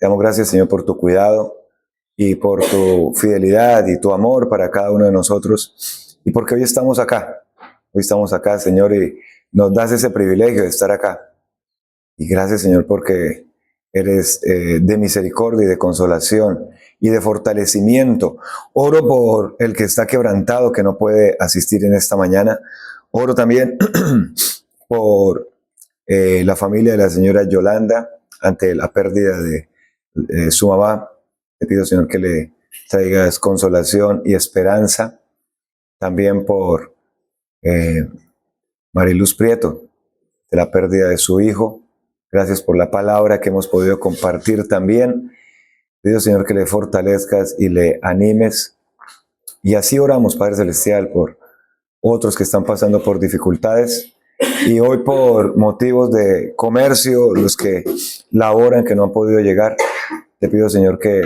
Te damos gracias, Señor, por tu cuidado y por tu fidelidad y tu amor para cada uno de nosotros. Y porque hoy estamos acá. Hoy estamos acá, Señor, y nos das ese privilegio de estar acá. Y gracias, Señor, porque eres de misericordia y de consolación y de fortalecimiento. Oro por el que está quebrantado, que no puede asistir en esta mañana. Oro también por la familia de la señora Yolanda ante la pérdida de su mamá. Te pido, Señor, que le traigas consolación y esperanza. También por Mariluz Prieto, de la pérdida de su hijo. Gracias por la palabra que hemos podido compartir también. Te pido, Señor, que le fortalezcas y le animes. Y así oramos, Padre Celestial, por otros que están pasando por dificultades. Y hoy por motivos de comercio, los que laboran, que no han podido llegar, te pido, Señor, que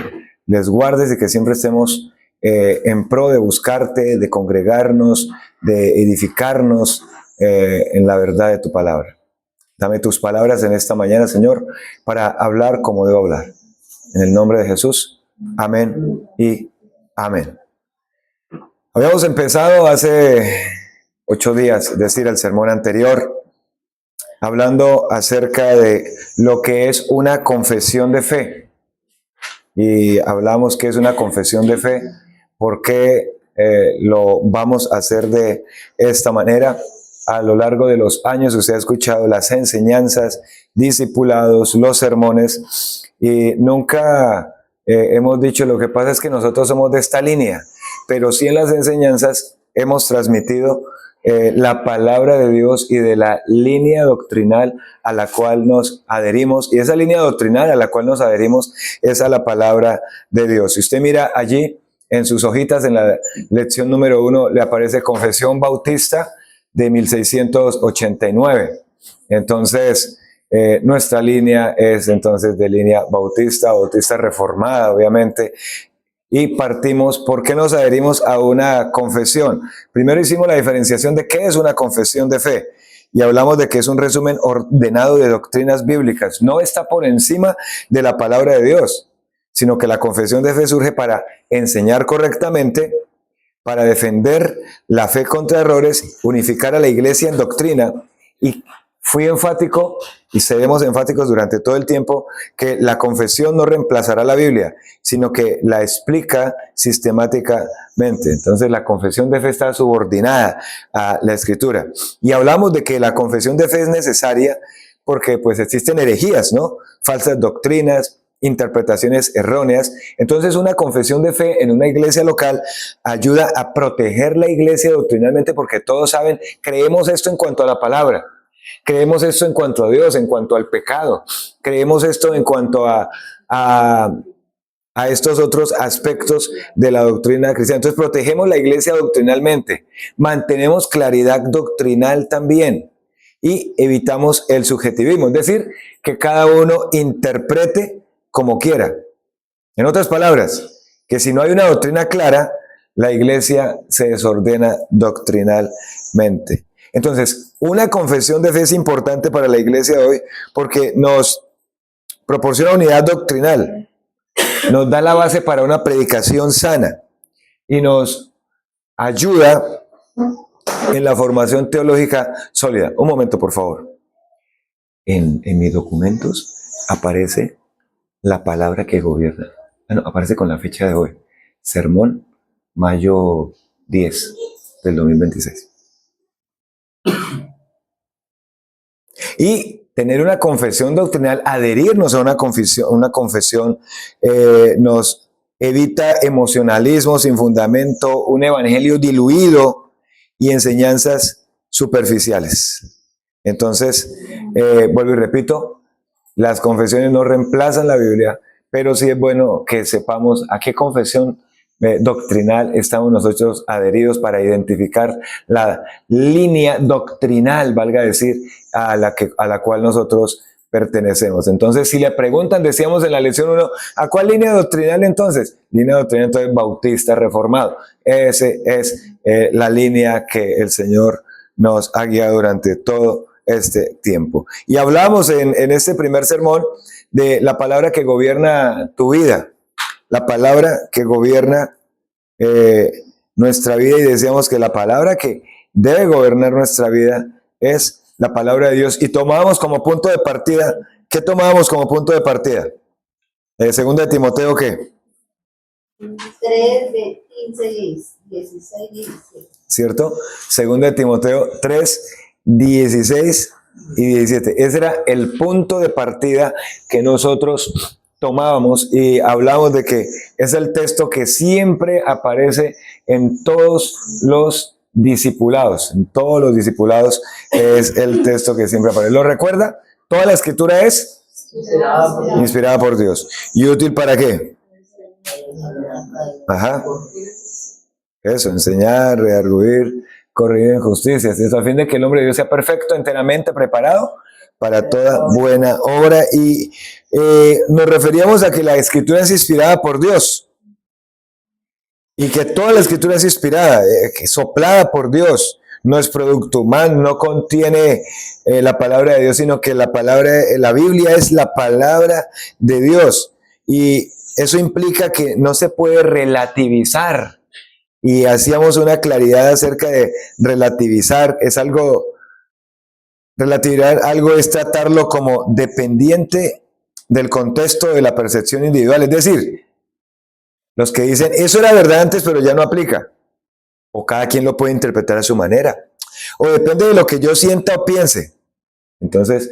les guardes y que siempre estemos en pro de buscarte, de congregarnos, de edificarnos en la verdad de tu palabra. Dame tus palabras en esta mañana, Señor, para hablar como debo hablar. En el nombre de Jesús, amén y amén. Habíamos empezado hace 8 días, es decir, el sermón anterior, hablando acerca de lo que es una confesión de fe. Y hablamos que es una confesión de fe, por qué lo vamos a hacer de esta manera. A lo largo de los años usted ha escuchado las enseñanzas, discipulados, los sermones, y nunca hemos dicho, lo que pasa es que nosotros somos de esta línea, pero sí en las enseñanzas hemos transmitido la palabra de Dios y de la línea doctrinal a la cual nos adherimos, y esa línea doctrinal a la cual nos adherimos es a la palabra de Dios. Si usted mira allí en sus hojitas, en la lección número 1, le aparece Confesión Bautista de 1689. Entonces, nuestra línea es entonces de línea bautista reformada, obviamente. Y partimos, ¿por qué nos adherimos a una confesión? Primero hicimos la diferenciación de qué es una confesión de fe. Y hablamos de que es un resumen ordenado de doctrinas bíblicas. No está por encima de la palabra de Dios, sino que la confesión de fe surge para enseñar correctamente, para defender la fe contra errores, unificar a la iglesia en doctrina. Y fui enfático, y seremos enfáticos durante todo el tiempo, que la confesión no reemplazará la Biblia, sino que la explica sistemáticamente. Entonces la confesión de fe está subordinada a la Escritura. Y hablamos de que la confesión de fe es necesaria porque pues existen herejías, ¿no? Falsas doctrinas, interpretaciones erróneas. Entonces una confesión de fe en una iglesia local ayuda a proteger la iglesia doctrinalmente, porque todos saben, creemos esto en cuanto a la palabra, creemos esto en cuanto a Dios, en cuanto al pecado, creemos esto en cuanto a estos otros aspectos de la doctrina cristiana. Entonces protegemos la iglesia doctrinalmente, mantenemos claridad doctrinal también y evitamos el subjetivismo, es decir, que cada uno interprete como quiera. En otras palabras, que si no hay una doctrina clara, la iglesia se desordena doctrinalmente. Entonces, una confesión de fe es importante para la iglesia de hoy porque nos proporciona unidad doctrinal, nos da la base para una predicación sana y nos ayuda en la formación teológica sólida. Un momento, por favor. En mis documentos aparece la palabra que gobierna. Bueno, aparece con la fecha de hoy. Sermón, mayo 10 del 2026. Y tener una confesión doctrinal, adherirnos a una confesión nos evita emocionalismo sin fundamento, un evangelio diluido y enseñanzas superficiales. Entonces, vuelvo y repito, las confesiones no reemplazan la Biblia, pero sí es bueno que sepamos a qué confesión doctrinal estamos nosotros adheridos para identificar la línea doctrinal, valga decir, a la cual nosotros pertenecemos. Entonces, si le preguntan, decíamos en la lección 1, ¿a cuál línea doctrinal entonces? Línea doctrinal entonces bautista reformado. Esa es la línea que el Señor nos ha guiado durante todo este tiempo. Y hablamos en este primer sermón de la palabra que gobierna tu vida, la palabra que gobierna nuestra vida, y decíamos que la palabra que debe gobernar nuestra vida es la palabra de Dios. Y tomábamos como punto de partida, ¿qué tomábamos como punto de partida? Segunda de Timoteo, ¿qué? 3, 15, 16, 17. ¿Cierto? Segunda de Timoteo 3, 16 y 17. Ese era el punto de partida que nosotros tomábamos, y hablamos de que es el texto que siempre aparece en todos los discipulados. En todos los discipulados es el texto que siempre aparece. ¿Lo recuerda? Toda la escritura es inspirada por Dios. ¿Y útil para qué? Ajá. Eso, enseñar, redarguir, corregir en justicia, ¿sí? A fin de que el hombre de Dios sea perfecto, enteramente preparado para toda buena obra. Y nos referíamos a que la escritura es inspirada por Dios, y que toda la escritura es inspirada, soplada por Dios. No es producto humano, no contiene la palabra de Dios, sino que la Biblia es la palabra de Dios. Y eso implica que no se puede relativizar. Y hacíamos una claridad acerca de relativizar. Relativizar algo es tratarlo como dependiente del contexto de la percepción individual. Es decir, los que dicen, eso era verdad antes, pero ya no aplica. O cada quien lo puede interpretar a su manera. O depende de lo que yo sienta o piense. Entonces,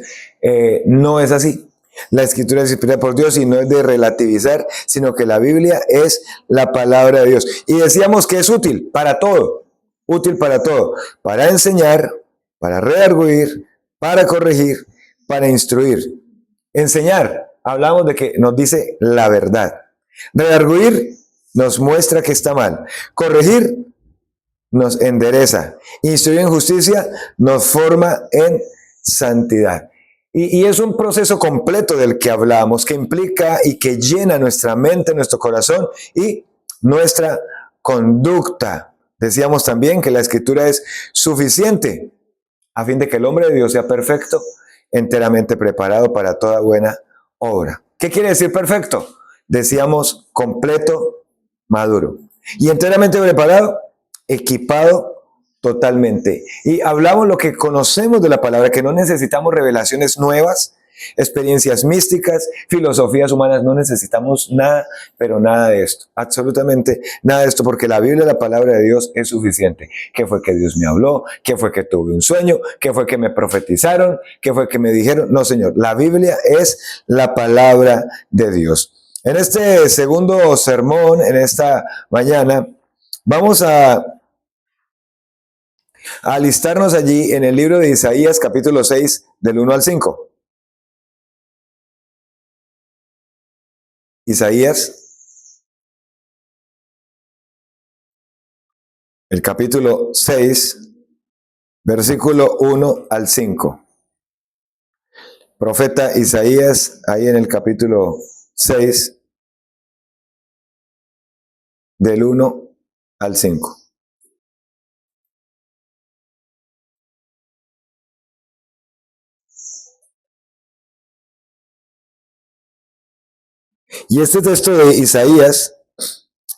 no es así. La escritura es inspirada por Dios y no es de relativizar, sino que la Biblia es la palabra de Dios. Y decíamos que es útil para todo. Útil para todo. Para enseñar, para redarguir, para corregir, para instruir. Enseñar, hablamos de que nos dice la verdad. Redarguir nos muestra que está mal. Corregir nos endereza. Instruir en justicia nos forma en santidad. Y es un proceso completo del que hablamos, que implica y que llena nuestra mente, nuestro corazón y nuestra conducta. Decíamos también que la escritura es suficiente a fin de que el hombre de Dios sea perfecto, enteramente preparado para toda buena obra. ¿Qué quiere decir perfecto? Decíamos completo, maduro. Y enteramente preparado, equipado totalmente. Y hablamos lo que conocemos de la palabra, que no necesitamos revelaciones nuevas, experiencias místicas, filosofías humanas, no necesitamos nada, pero nada de esto, absolutamente nada de esto, porque la Biblia, la palabra de Dios, es suficiente. ¿Qué fue que Dios me habló? ¿Qué fue que tuve un sueño? ¿Qué fue que me profetizaron? ¿Qué fue que me dijeron? No, Señor, la Biblia es la palabra de Dios. En este segundo sermón, en esta mañana, vamos a alistarnos allí en el libro de Isaías, capítulo 6, del 1 al 5. Isaías, el capítulo 6, versículo 1 al 5. Profeta Isaías, ahí en el capítulo 6, del 1 al 5. Y este texto de Isaías,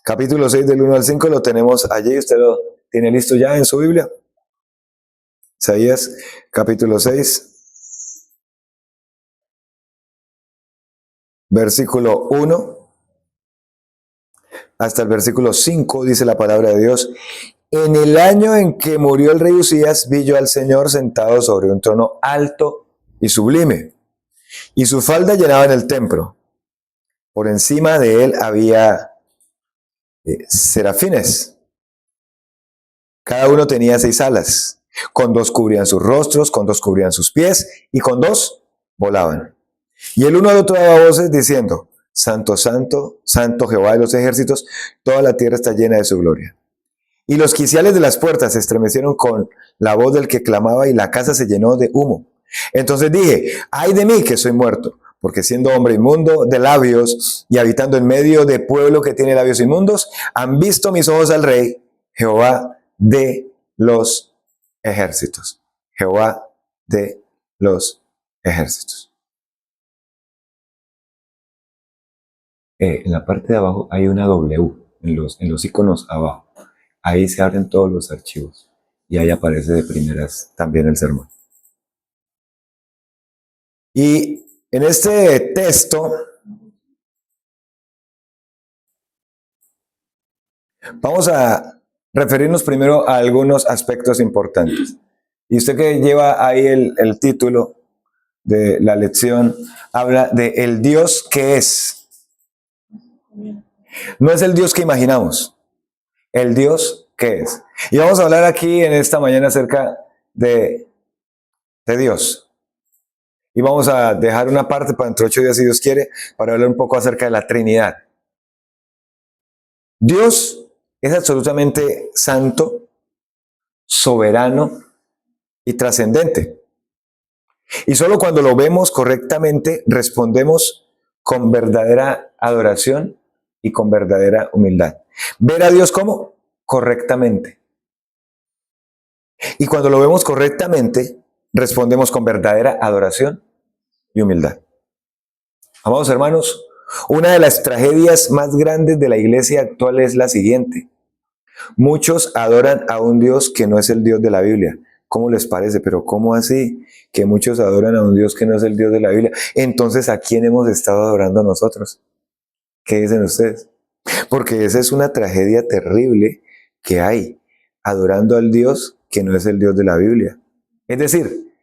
capítulo 6, del 1 al 5, lo tenemos allí. ¿Usted lo tiene listo ya en su Biblia? Isaías, capítulo 6, versículo 1 hasta el versículo 5, dice la palabra de Dios. En el año en que murió el rey Usías, vi yo al Señor sentado sobre un trono alto y sublime, y su falda llenaba en el templo. Por encima de él había serafines. Cada uno tenía 6 alas. Con 2 cubrían sus rostros, con 2 cubrían sus pies, y con 2 volaban. Y el uno al otro daba voces diciendo, Santo, Santo, Santo Jehová de los ejércitos, toda la tierra está llena de su gloria. Y los quiciales de las puertas se estremecieron con la voz del que clamaba, y la casa se llenó de humo. Entonces dije, ay de mí que soy muerto, porque siendo hombre inmundo de labios y habitando en medio de pueblo que tiene labios inmundos, han visto mis ojos al Rey, Jehová de los ejércitos. Jehová de los ejércitos. En la parte de abajo hay una W, en los iconos abajo. Ahí se abren todos los archivos y ahí aparece de primeras también el sermón. Y en este texto vamos a referirnos primero a algunos aspectos importantes. Y usted que lleva ahí el título de la lección, habla de el Dios que es. No es el Dios que imaginamos, el Dios que es. Y vamos a hablar aquí en esta mañana acerca de Dios. Y vamos a dejar una parte para dentro de 8 días, si Dios quiere, para hablar un poco acerca de la Trinidad. Dios es absolutamente santo, soberano y trascendente. Y solo cuando lo vemos correctamente, respondemos con verdadera adoración y con verdadera humildad. Ver a Dios como correctamente. Y cuando lo vemos correctamente, respondemos con verdadera adoración y humildad. Amados hermanos, una de las tragedias más grandes de la iglesia actual es la siguiente. Muchos adoran a un Dios que no es el Dios de la Biblia. ¿Cómo les parece? Pero ¿cómo así? Que muchos adoran a un Dios que no es el Dios de la Biblia. Entonces, ¿a quién hemos estado adorando nosotros? ¿Qué dicen ustedes? Porque esa es una tragedia terrible que hay, adorando al Dios que no es el Dios de la Biblia. Es decir,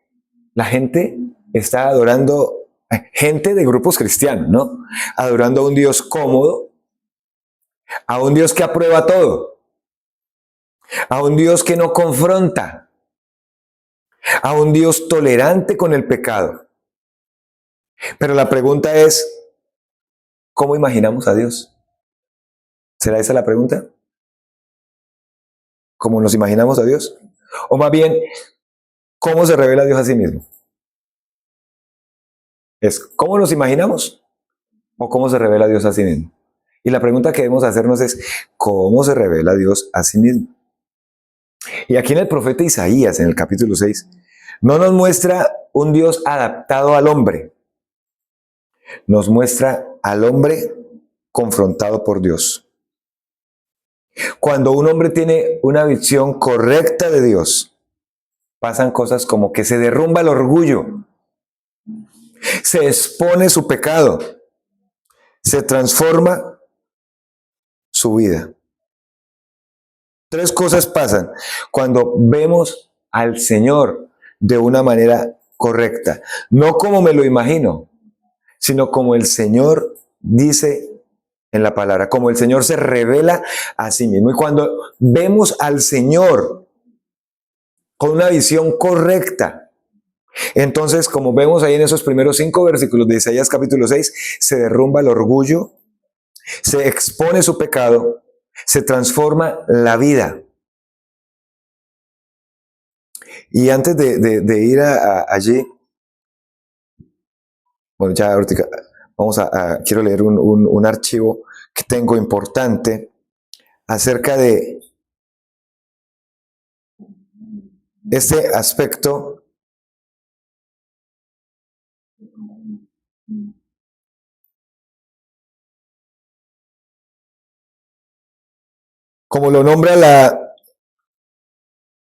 la gente está adorando, gente de grupos cristianos, ¿no? Adorando a un Dios cómodo, a un Dios que aprueba todo, a un Dios que no confronta, a un Dios tolerante con el pecado. Pero la pregunta es, ¿cómo imaginamos a Dios? ¿Será esa la pregunta? ¿Cómo nos imaginamos a Dios? O más bien, ¿cómo se revela Dios a sí mismo? ¿Es cómo nos imaginamos o cómo se revela Dios a sí mismo? Y la pregunta que debemos hacernos es, ¿cómo se revela Dios a sí mismo? Y aquí en el profeta Isaías, en el capítulo 6, no nos muestra un Dios adaptado al hombre. Nos muestra al hombre confrontado por Dios. Cuando un hombre tiene una visión correcta de Dios, pasan cosas como que se derrumba el orgullo, se expone su pecado, se transforma su vida. 3 cosas pasan cuando vemos al Señor de una manera correcta. No como me lo imagino, sino como el Señor dice en la palabra, como el Señor se revela a sí mismo. Y cuando vemos al Señor con una visión correcta, entonces, como vemos ahí en esos primeros 5 versículos de Isaías capítulo 6, se derrumba el orgullo, se expone su pecado, se transforma la vida. Y antes de ir allí, bueno, ya ahorita vamos quiero leer un archivo que tengo importante acerca de este aspecto como lo nombra la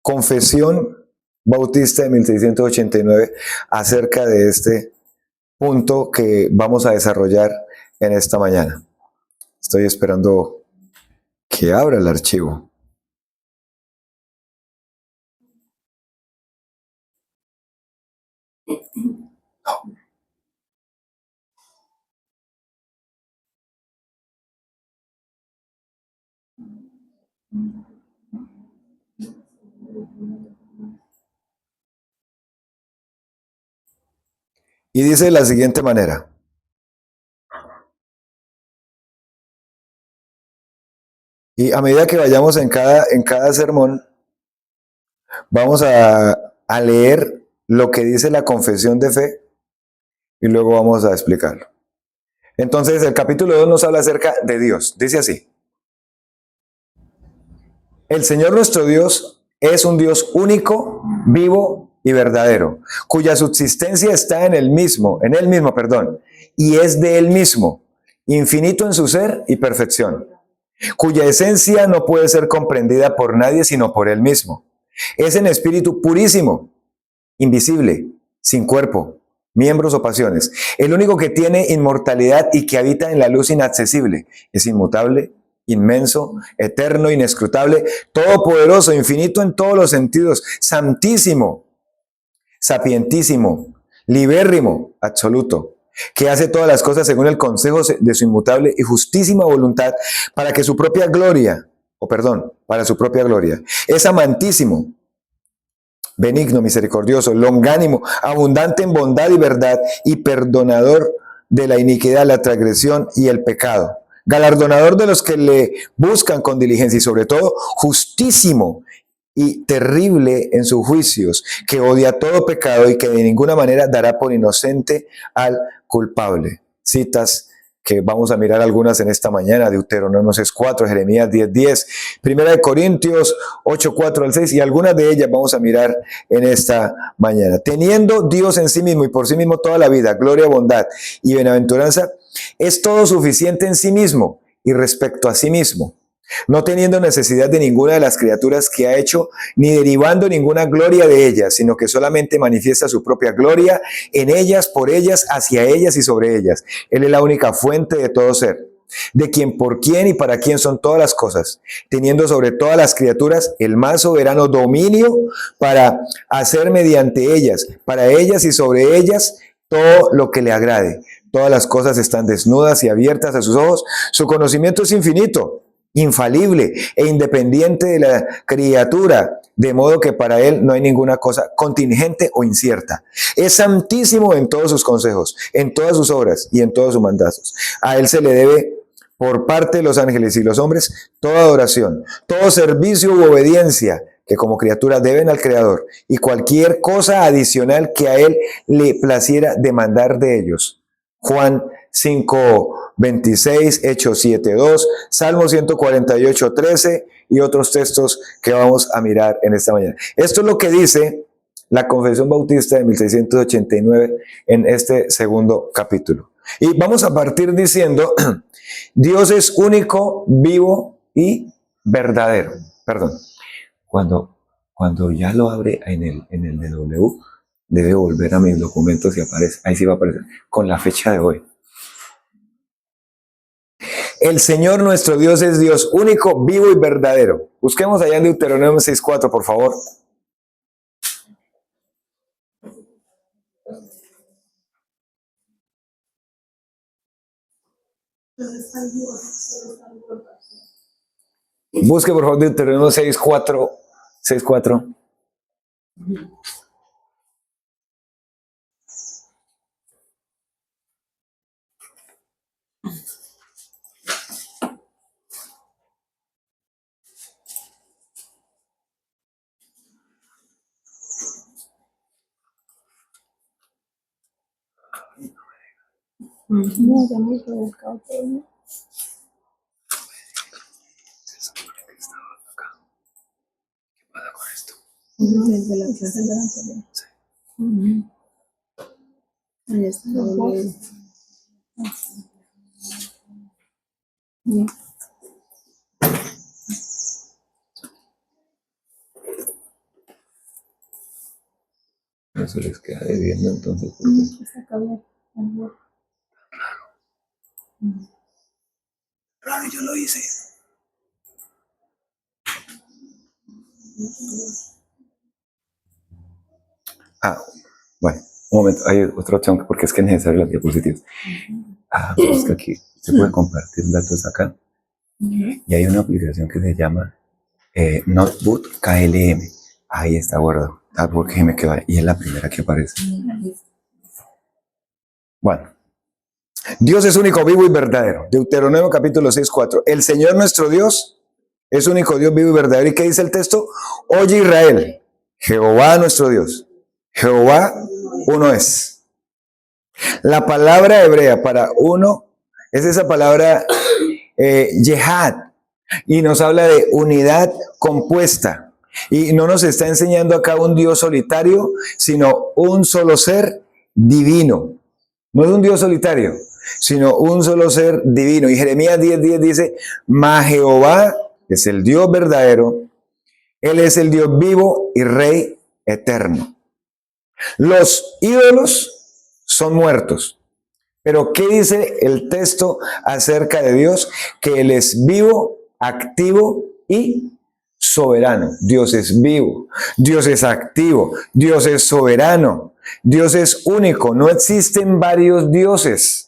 Confesión Bautista de 1689 acerca de este punto que vamos a desarrollar en esta mañana. Estoy esperando que abra el archivo. Y dice de la siguiente manera. Y a medida que vayamos en cada sermón, vamos a leer lo que dice la confesión de fe y luego vamos a explicarlo. Entonces, el capítulo 2 nos habla acerca de Dios. Dice así. El Señor nuestro Dios es un Dios único, vivo y verdadero, cuya subsistencia está en Él mismo, y es de Él mismo, infinito en su ser y perfección, cuya esencia no puede ser comprendida por nadie sino por él mismo. Es en espíritu purísimo, invisible, sin cuerpo, miembros o pasiones. El único que tiene inmortalidad y que habita en la luz inaccesible. Es inmutable, inmenso, eterno, inescrutable, todopoderoso, infinito en todos los sentidos, santísimo, sapientísimo, libérrimo, absoluto, que hace todas las cosas según el consejo de su inmutable y justísima voluntad para su propia gloria, para su propia gloria. Es amantísimo, benigno, misericordioso, longánimo, abundante en bondad y verdad y perdonador de la iniquidad, la transgresión y el pecado. Galardonador de los que le buscan con diligencia y sobre todo justísimo y terrible en sus juicios, que odia todo pecado y que de ninguna manera dará por inocente al culpable. Citas que vamos a mirar algunas en esta mañana: Deuteronomio 6:4, Jeremías 10:10, Primera de Corintios 8:4 al 6, y algunas de ellas vamos a mirar en esta mañana. Teniendo Dios en sí mismo y por sí mismo toda la vida, gloria, bondad y bienaventuranza, es todo suficiente en sí mismo y respecto a sí mismo, no teniendo necesidad de ninguna de las criaturas que ha hecho, ni derivando ninguna gloria de ellas, sino que solamente manifiesta su propia gloria en ellas, por ellas, hacia ellas y sobre ellas. Él es la única fuente de todo ser, de quien, por quien y para quien son todas las cosas, teniendo sobre todas las criaturas el más soberano dominio para hacer mediante ellas, para ellas y sobre ellas, todo lo que le agrade. Todas las cosas están desnudas y abiertas a sus ojos. Su conocimiento es infinito, infalible e independiente de la criatura, de modo que para él no hay ninguna cosa contingente o incierta. Es santísimo en todos sus consejos, en todas sus obras y en todos sus mandatos. A él se le debe, por parte de los ángeles y los hombres, toda adoración, todo servicio u obediencia que como criatura deben al Creador, y cualquier cosa adicional que a él le placiera demandar de ellos. Juan 5:26, Hechos 7:2, Salmo 148:13 y otros textos que vamos a mirar en esta mañana. Esto es lo que dice la Confesión Bautista de 1689 en este segundo capítulo. Y vamos a partir diciendo: Dios es único, vivo y verdadero. Perdón. Cuando ya lo abre en el DW, debe volver a mis documentos y aparece, ahí sí va a aparecer, con la fecha de hoy. El Señor nuestro Dios es Dios único, vivo y verdadero. Busquemos allá en Deuteronomio 6:4, por favor. Busque por favor Deuteronomio 6:4. 6:4. No, ya me he buscado todo, ¿no? ¿Qué pasa con esto? Desde la clase de la anterior. Sí. Ahí está. Bien. Eso les queda debiendo entonces. Está acá bien. Raro, yo lo hice. Bueno, un momento, hay otra opción porque es que es necesario las diapositivas. Es que aquí se puede compartir datos acá y hay una aplicación que se llama Notebook KLM. Ahí está guardado. Porque me quedó ahí y es la primera que aparece. Bueno, Dios es único, vivo y verdadero. Deuteronomio capítulo 6:4. El Señor nuestro Dios es único, Dios vivo y verdadero. ¿Y qué dice el texto? Oye Israel, Jehová nuestro Dios, Jehová uno es. La palabra hebrea para uno es esa palabra yehad, y nos habla de unidad compuesta. Y no nos está enseñando acá un Dios solitario, sino un solo ser divino. No es un Dios solitario, sino un solo ser divino. Y Jeremías 10:10 dice, mas Jehová es el Dios verdadero, Él es el Dios vivo y Rey eterno. Los ídolos son muertos. Pero ¿qué dice el texto acerca de Dios? Que Él es vivo, activo y soberano. Dios es vivo, Dios es activo, Dios es soberano, Dios es único. No existen varios dioses.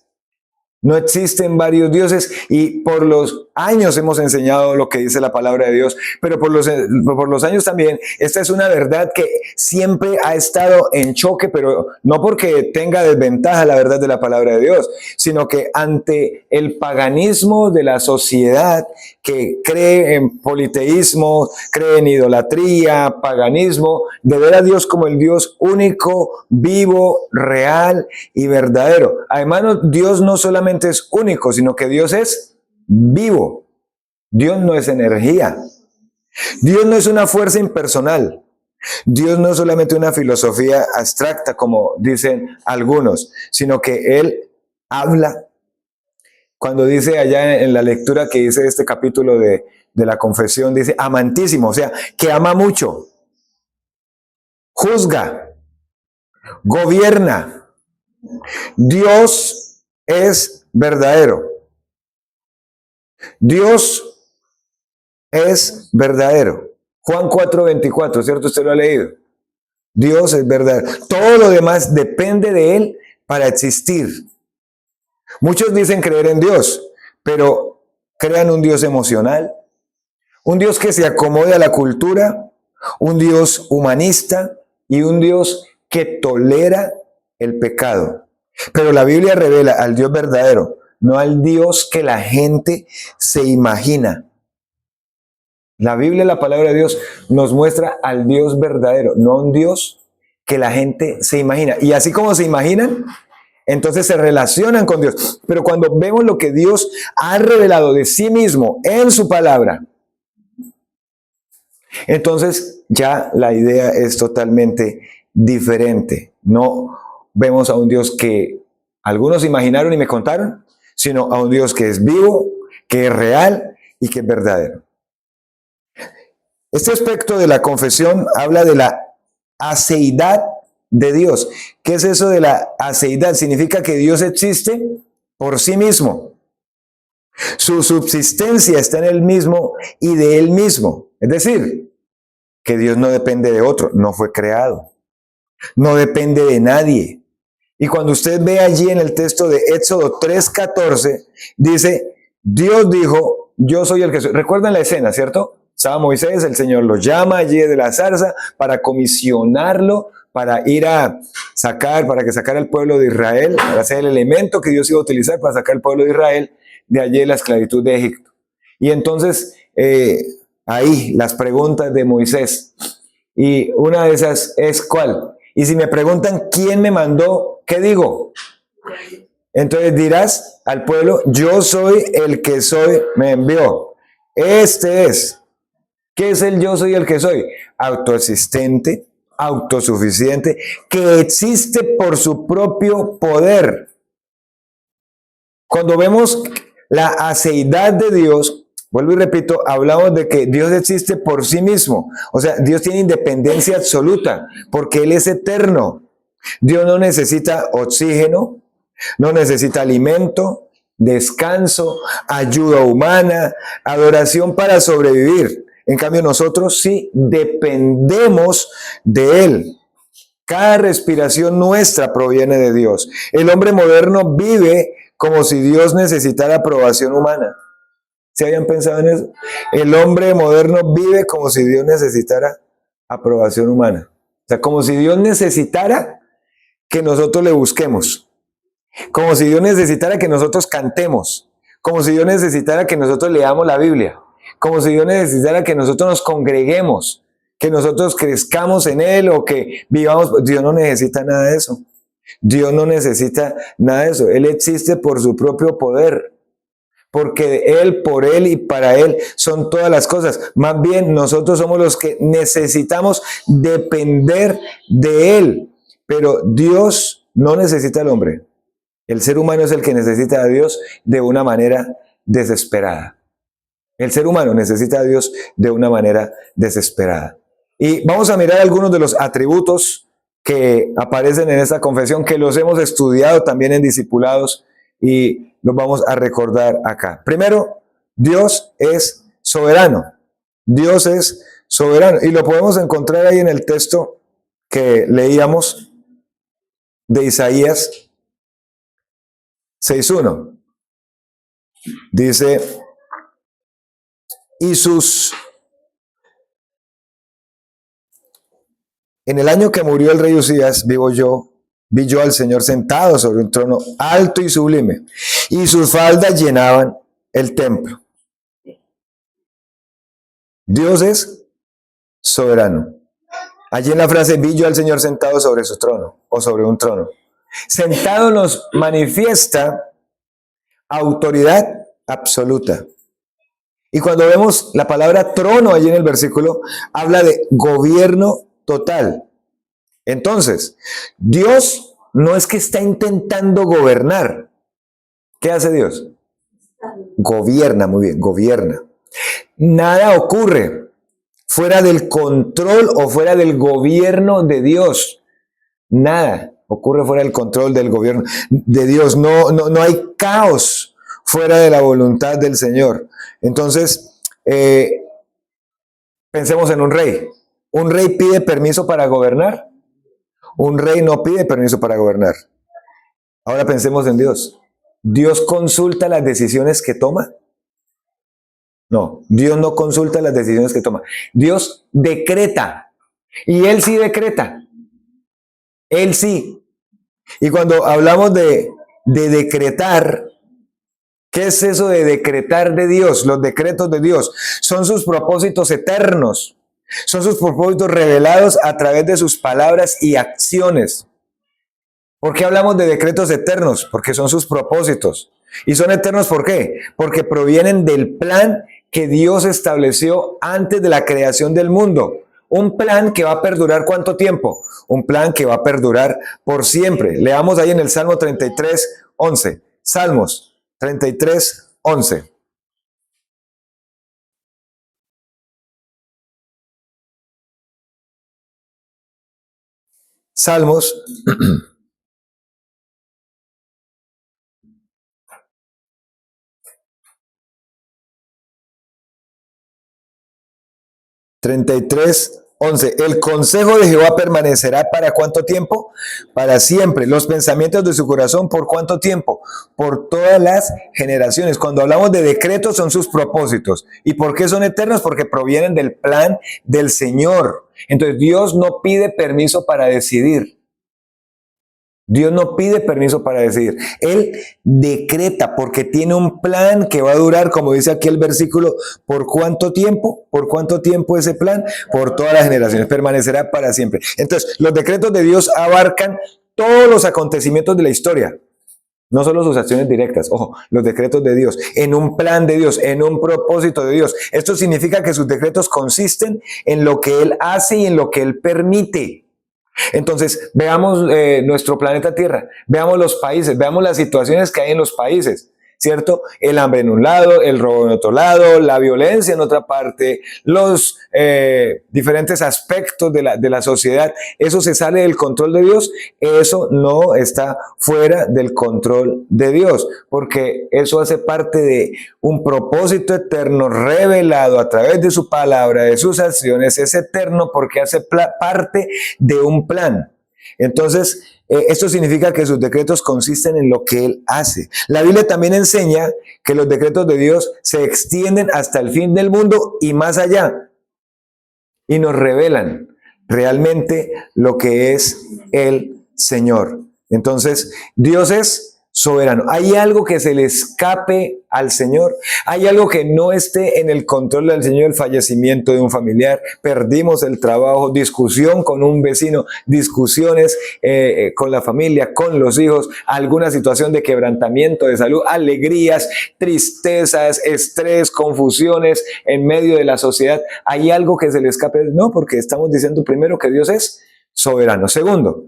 No existen varios dioses y por los años hemos enseñado lo que dice la palabra de Dios, pero por los años también, esta es una verdad que siempre ha estado en choque, pero no porque tenga desventaja la verdad de la palabra de Dios, sino que ante el paganismo de la sociedad que cree en politeísmo, cree en idolatría, paganismo, de ver a Dios como el Dios único, vivo, real y verdadero. Además, Dios no solamente es único, sino que Dios es vivo. Dios no es energía. Dios no es una fuerza impersonal. Dios no es solamente una filosofía abstracta, como dicen algunos, sino que Él habla. Cuando dice allá en la lectura que dice este capítulo de la confesión, dice amantísimo, o sea, que ama mucho, juzga, gobierna. Dios es verdadero. Dios es verdadero. Juan 4:24, ¿cierto? Usted lo ha leído. Dios es verdadero. Todo lo demás depende de Él para existir. Muchos dicen creer en Dios, pero crean un Dios emocional, un Dios que se acomode a la cultura, un Dios humanista y un Dios que tolera el pecado. Pero la Biblia revela al Dios verdadero, no al Dios que la gente se imagina. La Biblia, la palabra de Dios, nos muestra al Dios verdadero, no un Dios que la gente se imagina. Y así como se imaginan, entonces se relacionan con Dios. Pero cuando vemos lo que Dios ha revelado de sí mismo en su palabra, entonces ya la idea es totalmente diferente. No vemos a un Dios que algunos imaginaron y me contaron, sino a un Dios que es vivo, que es real y que es verdadero. Este aspecto de la confesión habla de la aceidad de Dios. ¿Qué es eso de la aceidad? Significa que Dios existe por sí mismo. Su subsistencia está en Él mismo y de Él mismo. Es decir, que Dios no depende de otro, no fue creado. No depende de nadie. Y cuando usted ve allí en el texto de Éxodo 3:14, dice, Dios dijo, yo soy el que soy. ¿Recuerdan la escena, cierto? Estaba Moisés, el Señor lo llama allí de la zarza para comisionarlo, para ir a sacar, para que sacara al pueblo de Israel, para ser el elemento que Dios iba a utilizar para sacar al pueblo de Israel de allí de la esclavitud de Egipto. Y entonces, ahí las preguntas de Moisés. Y una de esas es ¿cuál? Y si me preguntan quién me mandó, ¿qué digo? Entonces dirás al pueblo, yo soy el que soy, me envió. Este es. ¿Qué es el yo soy el que soy? Autoexistente, autosuficiente, que existe por su propio poder. Cuando vemos la aceidad de Dios, vuelvo y repito, hablamos de que Dios existe por sí mismo. O sea, Dios tiene independencia absoluta, porque Él es eterno. Dios no necesita oxígeno, no necesita alimento, descanso, ayuda humana, adoración para sobrevivir. En cambio, nosotros sí dependemos de Él. Cada respiración nuestra proviene de Dios. El hombre moderno vive como si Dios necesitara aprobación humana. ¿Se habían pensado en eso? El hombre moderno vive como si Dios necesitara aprobación humana. O sea, como si Dios necesitara que nosotros le busquemos. Como si Dios necesitara que nosotros cantemos. Como si Dios necesitara que nosotros leamos la Biblia. Como si Dios necesitara que nosotros nos congreguemos, que nosotros crezcamos en Él o que vivamos. Dios no necesita nada de eso. Dios no necesita nada de eso. Él existe por su propio poder. Porque Él, por Él y para Él son todas las cosas. Más bien nosotros somos los que necesitamos depender de Él. Pero Dios no necesita al hombre. El ser humano es el que necesita a Dios de una manera desesperada. El ser humano necesita a Dios de una manera desesperada. Y vamos a mirar algunos de los atributos que aparecen en esta confesión, que los hemos estudiado también en discipulados y los vamos a recordar acá. Primero, Dios es soberano. Dios es soberano. Y lo podemos encontrar ahí en el texto que leíamos de Isaías 6:1. Dice, en el año que murió el rey Usías, vi yo al Señor sentado sobre un trono alto y sublime, y sus faldas llenaban el templo. Dios es soberano. Allí en la frase, vi yo al Señor sentado sobre su trono, o sobre un trono. Sentado nos manifiesta autoridad absoluta. Y cuando vemos la palabra trono allí en el versículo, habla de gobierno total. Entonces, Dios no es que está intentando gobernar. ¿Qué hace Dios? Gobierna, muy bien, gobierna. Nada ocurre fuera del control o fuera del gobierno de Dios. Nada ocurre fuera del control del gobierno de Dios. No hay caos fuera de la voluntad del Señor. Entonces, pensemos en un rey. ¿Un rey pide permiso para gobernar? Un rey no pide permiso para gobernar. Ahora pensemos en Dios. ¿Dios consulta las decisiones que toma? No, Dios no consulta las decisiones que toma. Dios decreta. Y Él sí decreta. Él sí. Y cuando hablamos de decretar, ¿qué es eso de decretar de Dios? Los decretos de Dios son sus propósitos eternos. Son sus propósitos revelados a través de sus palabras y acciones. ¿Por qué hablamos de decretos eternos? Porque son sus propósitos. ¿Y son eternos por qué? Porque provienen del plan que Dios estableció antes de la creación del mundo. Un plan que va a perdurar ¿cuánto tiempo? Un plan que va a perdurar por siempre. Leamos ahí en el Salmo 33:11. Salmos 33:11. Salmos 33:11. El consejo de Jehová permanecerá ¿para cuánto tiempo? Para siempre. Los pensamientos de su corazón ¿por cuánto tiempo? Por todas las generaciones. Cuando hablamos de decretos son sus propósitos. ¿Y por qué son eternos? Porque provienen del plan del Señor. Entonces Dios no pide permiso para decidir. Dios no pide permiso para decidir. Él decreta porque tiene un plan que va a durar, como dice aquí el versículo, ¿por cuánto tiempo? ¿Por cuánto tiempo ese plan? Por todas las generaciones, permanecerá para siempre. Entonces, los decretos de Dios abarcan todos los acontecimientos de la historia. No solo sus acciones directas, ojo, los decretos de Dios, en un plan de Dios, en un propósito de Dios. Esto significa que sus decretos consisten en lo que Él hace y en lo que Él permite. Entonces, veamos nuestro planeta Tierra, veamos los países, veamos las situaciones que hay en los países, ¿cierto? El hambre en un lado, el robo en otro lado, la violencia en otra parte, los diferentes aspectos de la sociedad. Eso se sale del control de Dios, eso no está fuera del control de Dios, porque eso hace parte de un propósito eterno revelado a través de su palabra, de sus acciones. Es eterno porque hace parte de un plan. Entonces, esto significa que sus decretos consisten en lo que Él hace. La Biblia también enseña que los decretos de Dios se extienden hasta el fin del mundo y más allá. Y nos revelan realmente lo que es el Señor. Entonces, Dios es soberano. ¿Hay algo que se le escape al Señor? ¿Hay algo que no esté en el control del Señor? El fallecimiento de un familiar, perdimos el trabajo, discusión con un vecino, discusiones con la familia, con los hijos, alguna situación de quebrantamiento de salud, alegrías, tristezas, estrés, confusiones en medio de la sociedad. ¿Hay algo que se le escape? No, porque estamos diciendo primero que Dios es soberano. Segundo,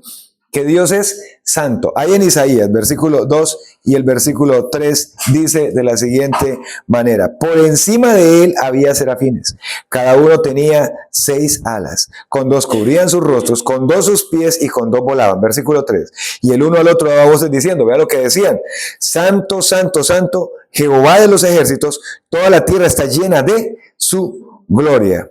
que Dios es santo. Ahí en Isaías, versículo 2 y el versículo 3 dice de la siguiente manera: por encima de él había serafines, cada uno tenía 6 alas, con 2 cubrían sus rostros, con 2 sus pies y con 2 volaban. Versículo 3. Y el uno al otro daba voces diciendo, vea lo que decían: santo, santo, santo, Jehová de los ejércitos, toda la tierra está llena de su gloria.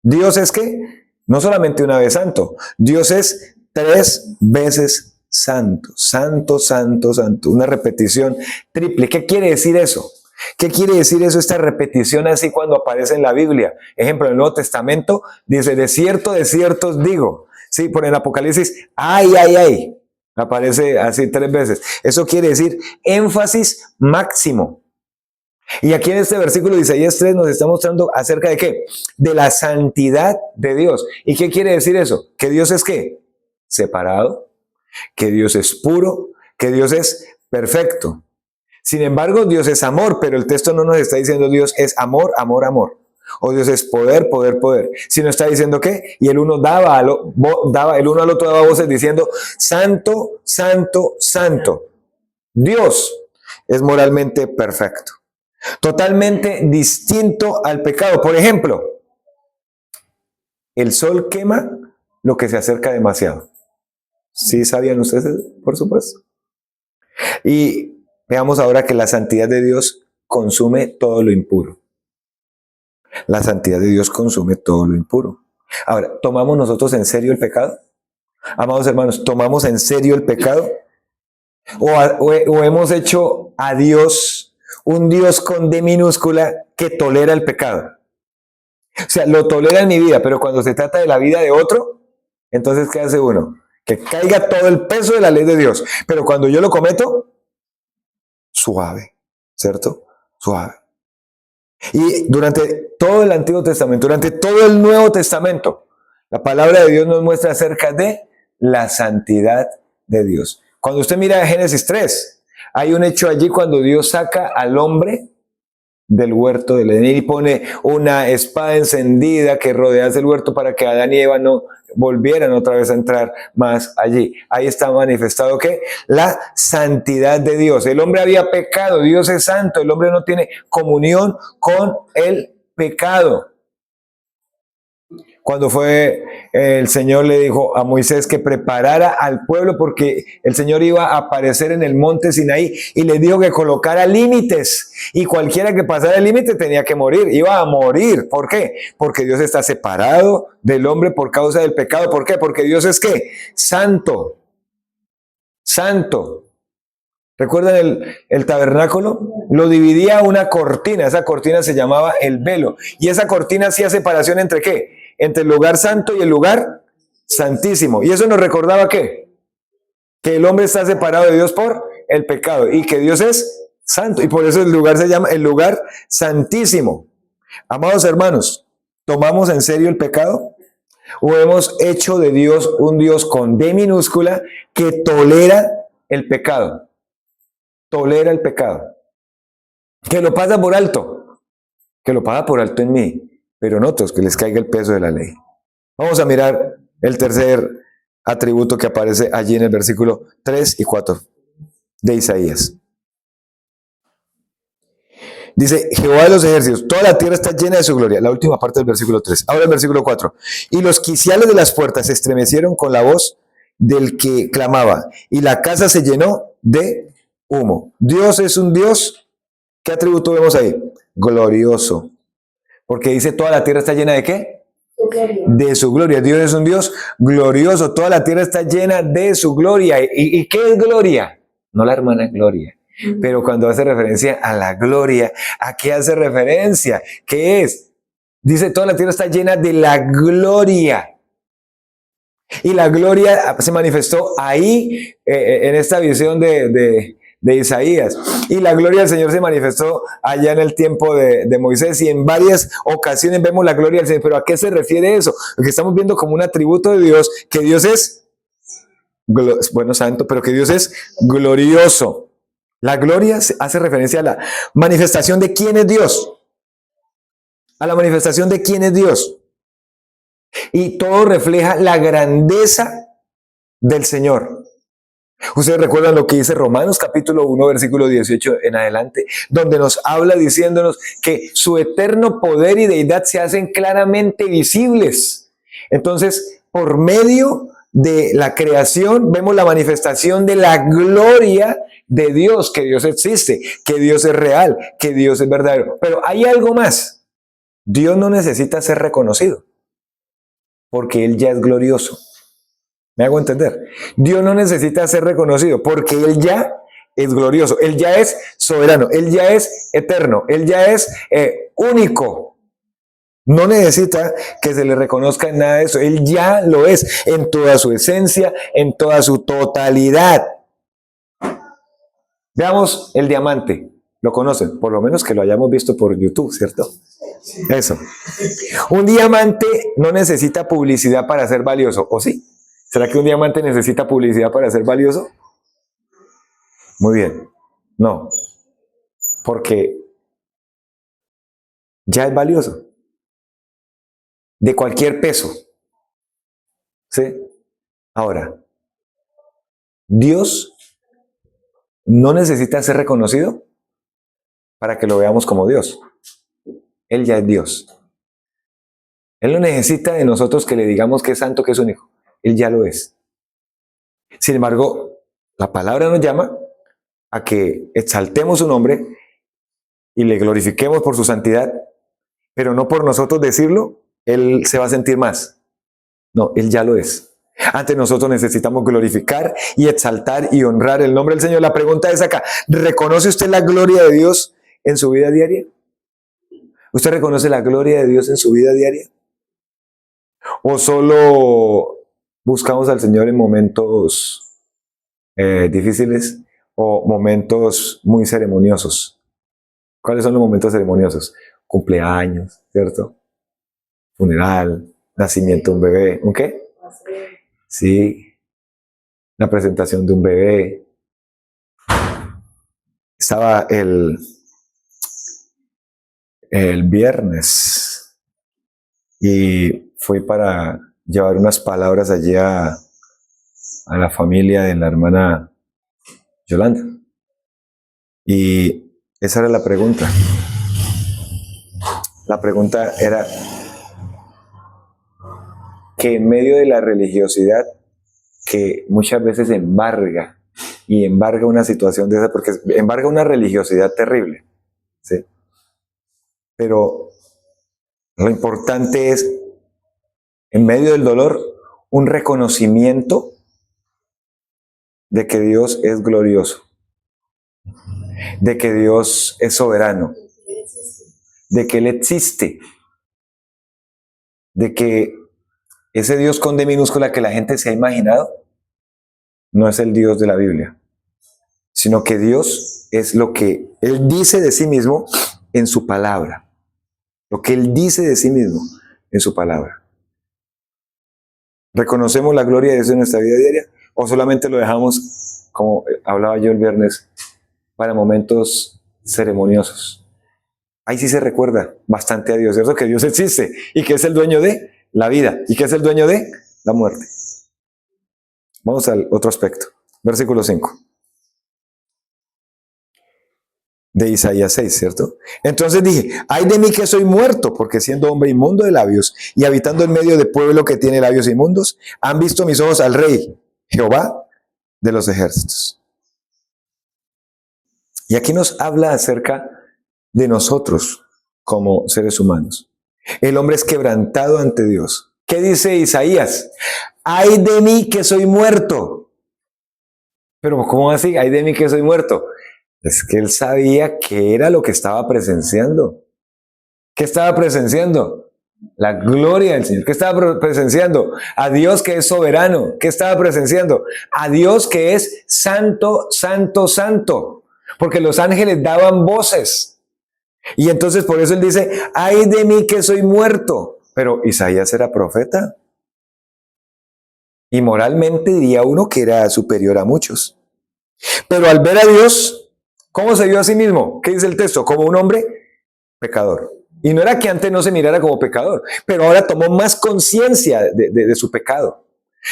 Dios es que no solamente una vez santo, Dios es 3 veces santo, santo, santo, santo, una repetición triple. ¿Qué quiere decir eso? ¿Qué quiere decir eso, esta repetición así cuando aparece en la Biblia? Ejemplo, en el Nuevo Testamento dice, de cierto os digo. Sí, por el Apocalipsis, ay, ay, ay, aparece así 3 veces. Eso quiere decir énfasis máximo. Y aquí en este versículo de Isaías 3 nos está mostrando acerca de ¿qué? De la santidad de Dios. ¿Y qué quiere decir eso? Que Dios es ¿qué? Separado, que Dios es puro, que Dios es perfecto. Sin embargo, Dios es amor, pero el texto no nos está diciendo Dios es amor, amor, amor. O Dios es poder, poder, poder. Sino está diciendo ¿qué? Y el uno el uno al otro daba voces diciendo, santo, santo, santo. Dios es moralmente perfecto. Totalmente distinto al pecado. Por ejemplo, el sol quema lo que se acerca demasiado. ¿Sí sabían ustedes? Por supuesto. Y veamos ahora que la santidad de Dios consume todo lo impuro. La santidad de Dios consume todo lo impuro. Ahora, ¿tomamos nosotros en serio el pecado? Amados hermanos, ¿tomamos en serio el pecado? ¿O hemos hecho a Dios un Dios con D minúscula que tolera el pecado? O sea, lo tolera en mi vida, pero cuando se trata de la vida de otro, entonces ¿qué hace uno? Que caiga todo el peso de la ley de Dios. Pero cuando yo lo cometo, suave, ¿cierto? Suave. Y durante todo el Antiguo Testamento, durante todo el Nuevo Testamento, la palabra de Dios nos muestra acerca de la santidad de Dios. Cuando usted mira Génesis 3, hay un hecho allí cuando Dios saca al hombre del huerto del Edén y pone una espada encendida que rodease el huerto para que Adán y Eva no volvieran otra vez a entrar más allí. Ahí está manifestado que la santidad de Dios. El hombre había pecado, Dios es santo, el hombre no tiene comunión con el pecado. Cuando el Señor le dijo a Moisés que preparara al pueblo porque el Señor iba a aparecer en el monte Sinaí y le dijo que colocara límites y cualquiera que pasara el límite tenía que morir, iba a morir. ¿Por qué? Porque Dios está separado del hombre por causa del pecado. ¿Por qué? Porque Dios es ¿qué? Santo. Santo. ¿Recuerdan el tabernáculo? Lo dividía una cortina, esa cortina se llamaba el velo y esa cortina hacía separación entre ¿qué? Entre el lugar santo y el lugar santísimo. ¿Y eso nos recordaba qué? Que el hombre está separado de Dios por el pecado y que Dios es santo. Y por eso el lugar se llama el lugar santísimo. Amados hermanos, ¿tomamos en serio el pecado? ¿O hemos hecho de Dios un Dios con D minúscula que tolera el pecado? Tolera el pecado. Que lo pasa por alto. Que lo pasa por alto en mí. Pero en otros que les caiga el peso de la ley. Vamos a mirar el tercer atributo que aparece allí en el versículo 3 y 4 de Isaías. Dice, Jehová de los ejércitos, toda la tierra está llena de su gloria. La última parte del versículo 3. Ahora el versículo 4. Y los quiciales de las puertas se estremecieron con la voz del que clamaba, y la casa se llenó de humo. Dios es un Dios, ¿qué atributo vemos ahí? Glorioso. Porque dice, toda la tierra está llena de ¿qué? De su gloria. Dios es un Dios glorioso. Toda la tierra está llena de su gloria. ¿Y qué es gloria? No la hermana Gloria. Pero cuando hace referencia a la gloria, ¿a qué hace referencia? ¿Qué es? Dice, toda la tierra está llena de la gloria. Y la gloria se manifestó ahí, en esta visión de Isaías. Y la gloria del Señor se manifestó allá en el tiempo de Moisés y en varias ocasiones vemos la gloria del Señor. ¿Pero a qué se refiere eso? Lo que estamos viendo como un atributo de Dios, que Dios es, bueno, santo, pero que Dios es glorioso. La gloria hace referencia a la manifestación de quién es Dios. A la manifestación de quién es Dios. Y todo refleja la grandeza del Señor. Ustedes recuerdan lo que dice Romanos capítulo 1, versículo 18 en adelante, donde nos habla diciéndonos que su eterno poder y deidad se hacen claramente visibles. Entonces, por medio de la creación vemos la manifestación de la gloria de Dios, que Dios existe, que Dios es real, que Dios es verdadero. Pero hay algo más. Dios no necesita ser reconocido, porque Él ya es glorioso. ¿Me hago entender? Dios no necesita ser reconocido porque Él ya es glorioso, Él ya es soberano, Él ya es eterno, Él ya es único. No necesita que se le reconozca en nada de eso, Él ya lo es en toda su esencia, en toda su totalidad. Veamos el diamante, lo conocen, por lo menos que lo hayamos visto por YouTube, ¿cierto? Eso. Un diamante no necesita publicidad para ser valioso, ¿o sí? ¿Será que un diamante necesita publicidad para ser valioso? Muy bien. No. Porque ya es valioso. De cualquier peso. ¿Sí? Ahora, Dios no necesita ser reconocido para que lo veamos como Dios. Él ya es Dios. Él no necesita de nosotros que le digamos que es santo, que es único. Él ya lo es. Sin embargo, la palabra nos llama a que exaltemos su nombre y le glorifiquemos por su santidad, pero no por nosotros decirlo, Él se va a sentir más. No, Él ya lo es. Antes nosotros necesitamos glorificar y exaltar y honrar el nombre del Señor. La pregunta es acá, ¿reconoce usted la gloria de Dios en su vida diaria? ¿Usted reconoce la gloria de Dios en su vida diaria? ¿O solo buscamos al Señor en momentos difíciles o momentos muy ceremoniosos? ¿Cuáles son los momentos ceremoniosos? Cumpleaños, ¿cierto? Funeral, nacimiento de un bebé. ¿Un qué? Sí, la presentación de un bebé. Estaba el viernes y fui para llevar unas palabras allí a la familia de la hermana Yolanda. Y esa era la pregunta. La pregunta era que en medio de la religiosidad que muchas veces embarga una situación de esa, porque embarga una religiosidad terrible, ¿sí? Pero lo importante es, en medio del dolor, un reconocimiento de que Dios es glorioso, de que Dios es soberano, de que Él existe, de que ese Dios con D minúscula que la gente se ha imaginado no es el Dios de la Biblia, sino que Dios es lo que Él dice de sí mismo en su palabra. Lo que Él dice de sí mismo en su palabra. ¿Reconocemos la gloria de Dios en nuestra vida diaria? ¿O solamente lo dejamos, como hablaba yo el viernes, para momentos ceremoniosos? Ahí sí se recuerda bastante a Dios, ¿cierto? Que Dios existe y que es el dueño de la vida y que es el dueño de la muerte. Vamos al otro aspecto. Versículo 5. De Isaías 6, ¿cierto? Entonces dije, ay de mí que soy muerto, porque siendo hombre inmundo de labios y habitando en medio de pueblo que tiene labios inmundos, han visto mis ojos al Rey, Jehová de los ejércitos. Y aquí nos habla acerca de nosotros como seres humanos. El hombre es quebrantado ante Dios. ¿Qué dice Isaías? Ay de mí que soy muerto. Pero ¿cómo así? Ay de mí que soy muerto. Es que él sabía qué era lo que estaba presenciando. ¿Qué estaba presenciando? La gloria del Señor. ¿Qué estaba presenciando? A Dios que es soberano. ¿Qué estaba presenciando? A Dios que es santo, santo, santo. Porque los ángeles daban voces. Y entonces por eso él dice, ay de mí que soy muerto. Pero Isaías era profeta. Y moralmente diría uno que era superior a muchos. Pero al ver a Dios, ¿cómo se vio a sí mismo? ¿Qué dice el texto? Como un hombre pecador. Y no era que antes no se mirara como pecador, pero ahora tomó más conciencia de su pecado.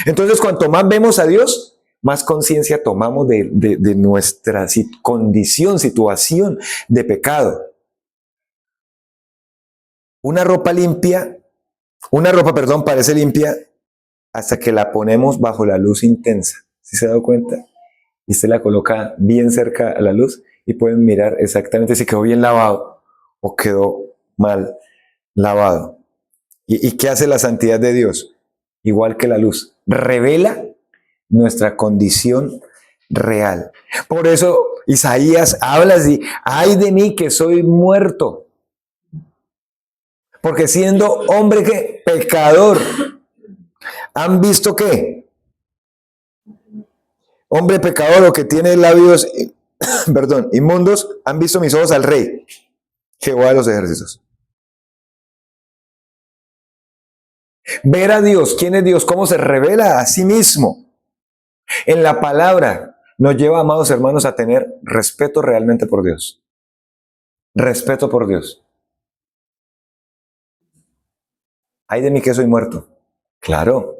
Entonces, cuanto más vemos a Dios, más conciencia tomamos de nuestra condición, situación de pecado. Una ropa, perdón, parece limpia hasta que la ponemos bajo la luz intensa. ¿Sí se ha dado cuenta? Y usted la coloca bien cerca a la luz y pueden mirar exactamente si quedó bien lavado o quedó mal lavado. ¿Y qué hace la santidad de Dios? Igual que la luz, revela nuestra condición real. Por eso Isaías habla así: ay de mí que soy muerto, porque siendo hombre que pecador, ¿han visto qué? Hombre pecador o que tiene labios, perdón, inmundos, han visto mis ojos al Rey, Jehová de los ejércitos. Ver a Dios, ¿quién es Dios? ¿Cómo se revela a sí mismo? En la palabra nos lleva, amados hermanos, a tener respeto realmente por Dios. Respeto por Dios. Ay de mí que soy muerto. Claro.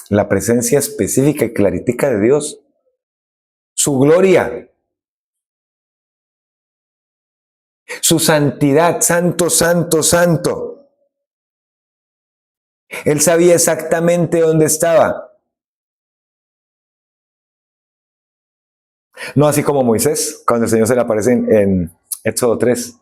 La presencia específica y claritica de Dios. Su gloria. Su santidad. Santo, santo, santo. Él sabía exactamente dónde estaba. No así como Moisés, cuando el Señor se le aparece en Éxodo 3.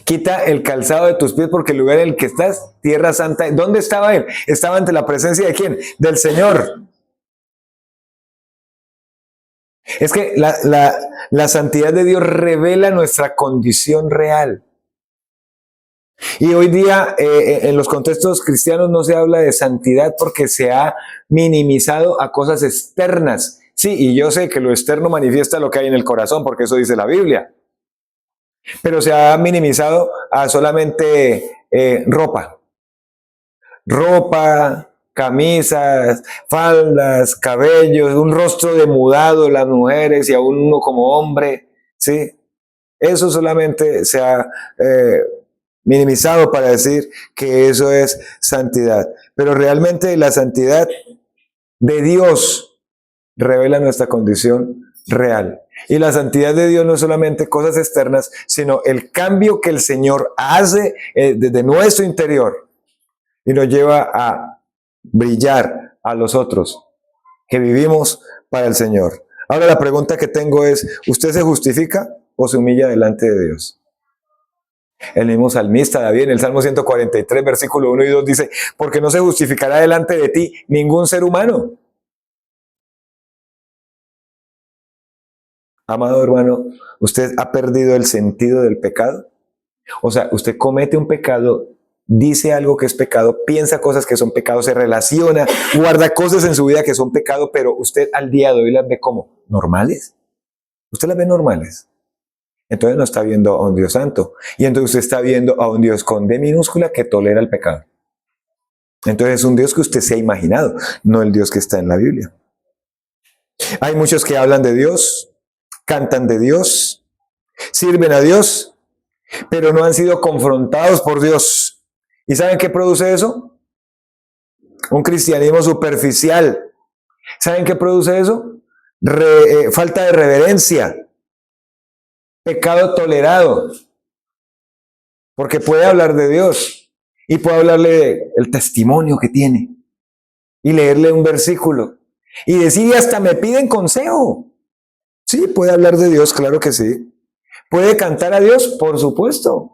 Quita el calzado de tus pies porque el lugar en el que estás, tierra santa. ¿Dónde estaba él? Estaba ante la presencia de ¿quién? Del Señor. Es que la santidad de Dios revela nuestra condición real. Y hoy día en los contextos cristianos no se habla de santidad porque se ha minimizado a cosas externas. Sí, y yo sé que lo externo manifiesta lo que hay en el corazón, porque eso dice la Biblia. Pero se ha minimizado a solamente ropa. Ropa, camisas, faldas, cabellos, un rostro demudado las mujeres y aún uno como hombre, ¿sí? Eso solamente se ha minimizado para decir que eso es santidad. Pero realmente la santidad de Dios revela nuestra condición real. Y la santidad de Dios no es solamente cosas externas, sino el cambio que el Señor hace desde nuestro interior y nos lleva a brillar a los otros que vivimos para el Señor. Ahora la pregunta que tengo es: ¿usted se justifica o se humilla delante de Dios? El mismo salmista David en el Salmo 143, versículo 1 y 2 dice: porque no se justificará delante de ti ningún ser humano. Amado hermano, ¿usted ha perdido el sentido del pecado? O sea, usted comete un pecado, dice algo que es pecado, piensa cosas que son pecados, se relaciona, guarda cosas en su vida que son pecado, pero usted al día de hoy las ve como normales. Usted las ve normales. Entonces no está viendo a un Dios santo. Y entonces usted está viendo a un Dios con D minúscula que tolera el pecado. Entonces es un Dios que usted se ha imaginado, no el Dios que está en la Biblia. Hay muchos que hablan de Dios, cantan de Dios, sirven a Dios, pero no han sido confrontados por Dios. ¿Y saben qué produce eso? Un cristianismo superficial. ¿Saben qué produce eso? Falta de reverencia, pecado tolerado, porque puede hablar de Dios y puede hablarle del testimonio que tiene y leerle un versículo y decir: y hasta me piden consejo. Sí, puede hablar de Dios, claro que sí. ¿Puede cantar a Dios? Por supuesto.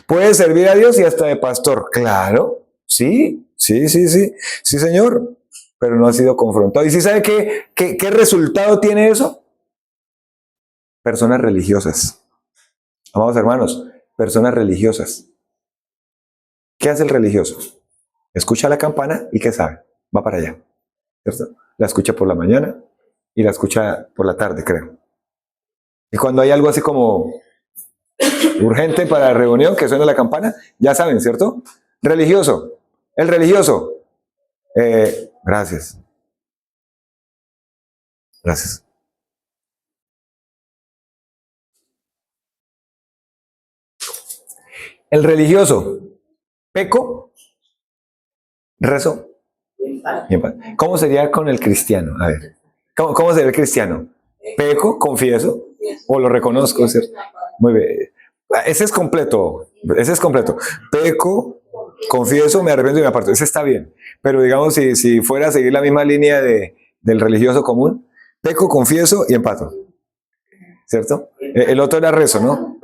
¿Puede servir a Dios y hasta de pastor? Claro, sí, sí, señor. Pero no ha sido confrontado. ¿Y sí sabe qué resultado tiene eso? Personas religiosas. Amados hermanos, personas religiosas. ¿Qué hace el religioso? Escucha la campana y ¿qué sabe? Va para allá, ¿cierto? La escucha por la mañana y la escucha por la tarde, creo. Y cuando hay algo así como urgente para la reunión, que suena la campana, ya saben, ¿cierto? Religioso. El religioso. Gracias. Gracias. El religioso. Peco. rezo y en paz. ¿Cómo sería con el cristiano? A ver, ¿cómo sería el cristiano? Peco, confieso, o lo reconozco, ¿cierto? Muy bien. Ese es completo. Ese es completo. Peco, confieso, me arrepiento y me aparto. Ese está bien. Pero digamos, si fuera a seguir la misma línea del religioso común, peco, confieso y empato. ¿Cierto? El otro era rezo, ¿no?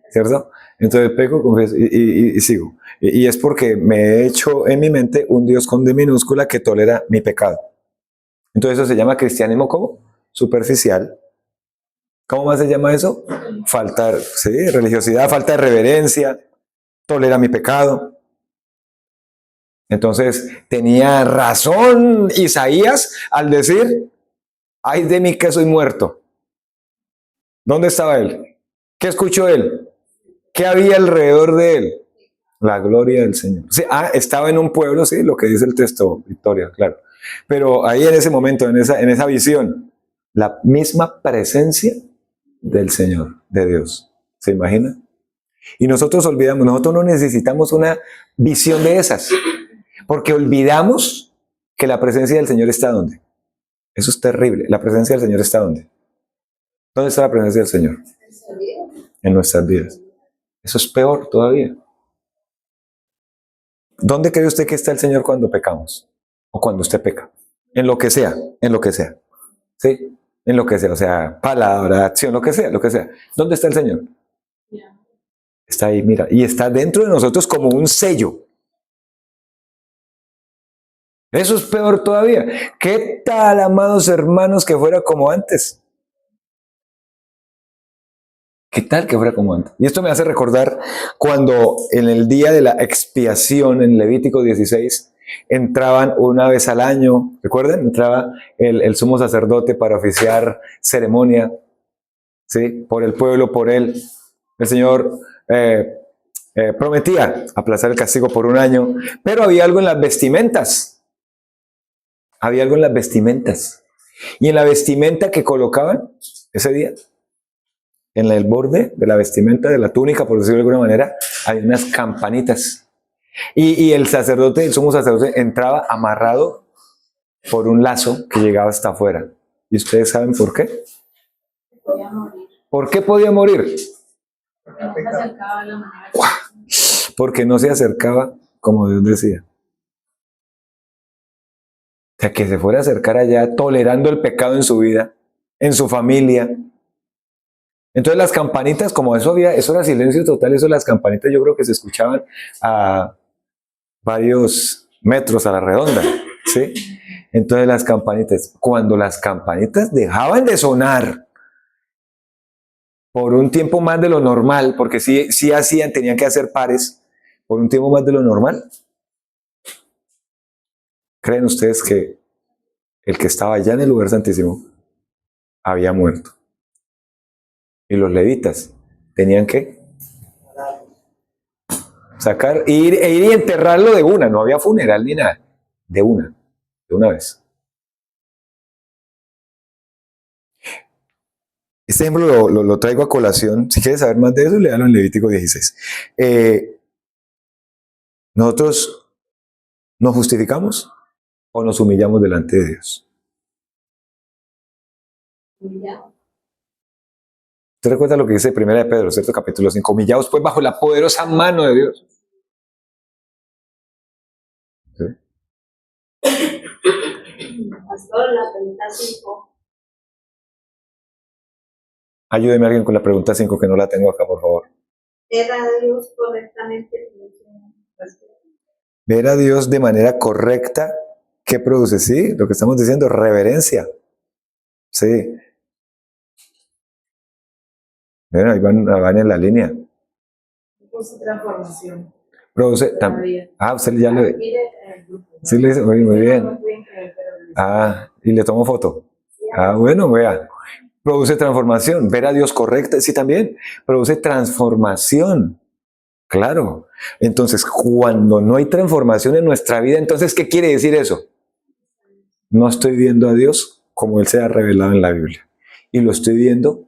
¿Cierto? Entonces peco, confieso y sigo. Y es porque me he hecho en mi mente un Dios con D minúscula que tolera mi pecado. Entonces eso se llama cristianismo ¿cómo? Superficial. ¿Cómo más se llama eso? Falta, sí, religiosidad, falta de reverencia, tolera mi pecado. Entonces tenía razón Isaías al decir, ay de mí que soy muerto. ¿Dónde estaba él? ¿Qué escuchó él? ¿Qué había alrededor de él? La gloria del Señor. Sí, estaba en un pueblo, sí, lo que dice el texto, Victoria, claro. Pero ahí en ese momento, en esa visión, la misma presencia del Señor, de Dios. ¿Se imagina? Y nosotros olvidamos, nosotros no necesitamos una visión de esas, porque olvidamos que la presencia del Señor está ¿dónde? Eso es terrible. La presencia del Señor está ¿dónde? ¿Dónde está la presencia del Señor? En nuestras vidas. Eso es peor todavía. ¿Dónde cree usted que está el Señor cuando pecamos? O cuando usted peca. En lo que sea, en lo que sea. ¿Sí? En lo que sea, o sea, palabra, acción, lo que sea, lo que sea. ¿Dónde está el Señor? Está ahí, mira, y está dentro de nosotros como un sello. Eso es peor todavía. ¿Qué tal, amados hermanos, que fuera como antes? ¿Qué tal que fuera como antes? Y esto me hace recordar cuando en el día de la expiación, en Levítico 16, entraban una vez al año, ¿recuerden? Entraba el sumo sacerdote para oficiar ceremonia, ¿sí? Por el pueblo, por él. El Señor prometía aplazar el castigo por un año, pero había algo en las vestimentas. Había algo en las vestimentas. Y en la vestimenta que colocaban ese día, en el borde de la vestimenta, de la túnica, por decirlo de alguna manera, había unas campanitas. Y el sacerdote, el sumo sacerdote, entraba amarrado por un lazo que llegaba hasta afuera. ¿Y ustedes saben por qué? Podía morir. ¿Por qué podía morir? Porque no se acercaba a la manera. Porque no se acercaba como Dios decía. O sea, que se fuera a acercar allá tolerando el pecado en su vida, en su familia. Entonces las campanitas, como eso era silencio total, eso las campanitas yo creo que se escuchaban a varios metros a la redonda, ¿sí? Entonces las campanitas, cuando las campanitas dejaban de sonar por un tiempo más de lo normal, porque sí tenían que hacer pares por un tiempo más de lo normal, ¿creen ustedes que el que estaba allá en el lugar santísimo había muerto? Y los levitas tenían que sacar, ir y enterrarlo de una, no había funeral ni nada, de una vez. Este ejemplo lo traigo a colación. Si quieres saber más de eso, léalo en Levítico 16. ¿Nosotros nos justificamos o nos humillamos delante de Dios? ¿Usted recuerda lo que dice 1 de Pedro, ¿cierto? Capítulo 5. Humillaos pues bajo la poderosa mano de Dios. ¿Sí? Pastor, la pregunta 5. Ayúdeme alguien con la pregunta 5 que no la tengo acá, por favor. ¿Era Dios correctamente? Ver a Dios de manera correcta, ¿qué produce? Sí, lo que estamos diciendo, reverencia. Sí. Bueno, ahí van en la línea. Produce transformación. Produce, usted ya lo... Sí, le dice, muy bien. Y le tomo foto. Bueno, vea. Produce transformación. Ver a Dios correcta, sí también. Produce transformación. Claro. Entonces, cuando no hay transformación en nuestra vida, entonces, ¿qué quiere decir eso? No estoy viendo a Dios como Él se ha revelado en la Biblia. Y lo estoy viendo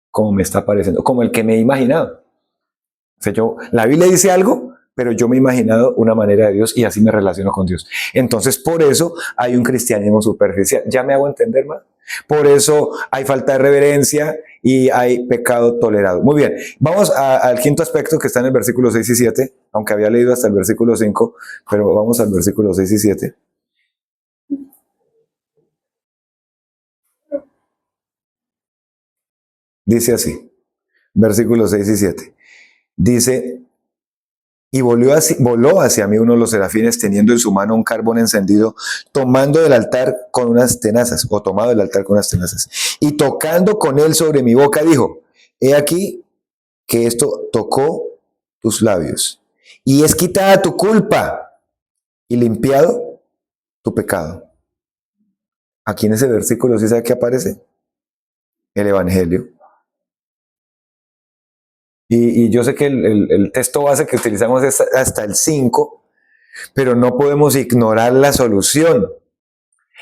como me está pareciendo, como el que me he imaginado. O sea, la Biblia dice algo, pero yo me he imaginado una manera de Dios y así me relaciono con Dios. Entonces, por eso hay un cristianismo superficial. ¿Ya me hago entender más? Por eso hay falta de reverencia y hay pecado tolerado. Muy bien, vamos al quinto aspecto que está en el versículo 6 y 7, aunque había leído hasta el versículo 5, pero vamos al versículo 6 y 7. Dice así, versículos 6 y 7. Dice, y voló hacia mí uno de los serafines teniendo en su mano un carbón encendido, tomando del altar con unas tenazas, o tomado del altar con unas tenazas, y tocando con él sobre mi boca, dijo, he aquí que esto tocó tus labios, y es quitada tu culpa, y limpiado tu pecado. Aquí en ese versículo, ¿sí sabe qué aparece? El Evangelio. Y yo sé que el texto base que utilizamos es hasta el 5, pero no podemos ignorar la solución.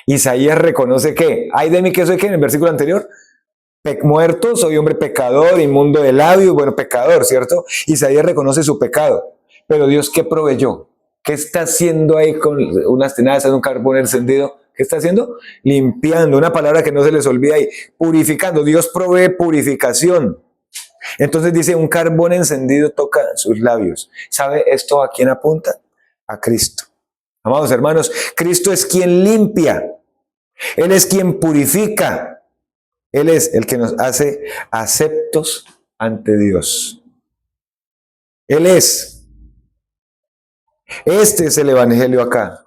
Isaías reconoce que, ay de mí que soy que en el versículo anterior, muerto, soy hombre pecador, inmundo de labios, bueno, pecador, ¿cierto? Isaías reconoce su pecado, pero Dios, ¿qué proveyó? ¿Qué está haciendo ahí con unas tenazas, un carbón encendido? ¿Qué está haciendo? Limpiando, una palabra que no se les olvida ahí, purificando. Dios provee purificación. Entonces dice, un carbón encendido toca sus labios. ¿Sabe esto a quién apunta? A Cristo. Amados hermanos, Cristo es quien limpia. Él es quien purifica. Él es el que nos hace aceptos ante Dios. Él es. Este es el evangelio acá.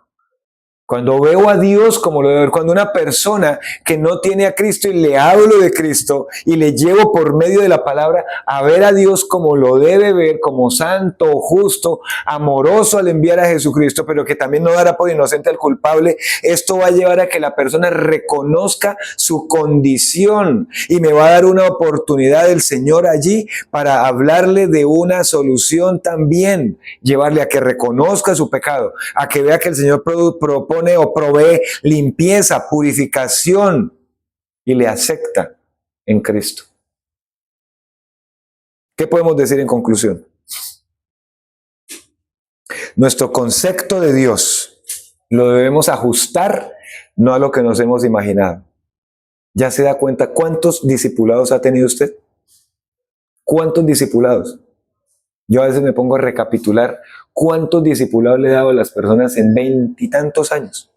Cuando veo a Dios como lo debo ver, cuando una persona que no tiene a Cristo y le hablo de Cristo y le llevo por medio de la palabra a ver a Dios como lo debe ver, como santo, justo, amoroso al enviar a Jesucristo, pero que también no dará por inocente al culpable, esto va a llevar a que la persona reconozca su condición y me va a dar una oportunidad del Señor allí para hablarle de una solución también, llevarle a que reconozca su pecado, a que vea que el Señor propone o provee limpieza, purificación y le acepta en Cristo. ¿Qué podemos decir en conclusión? Nuestro concepto de Dios lo debemos ajustar no a lo que nos hemos imaginado. ¿Ya se da cuenta cuántos discipulados ha tenido usted? ¿Cuántos discipulados? Yo a veces me pongo a recapitular cuántos discipulados le he dado a las personas en 20 y tantos años.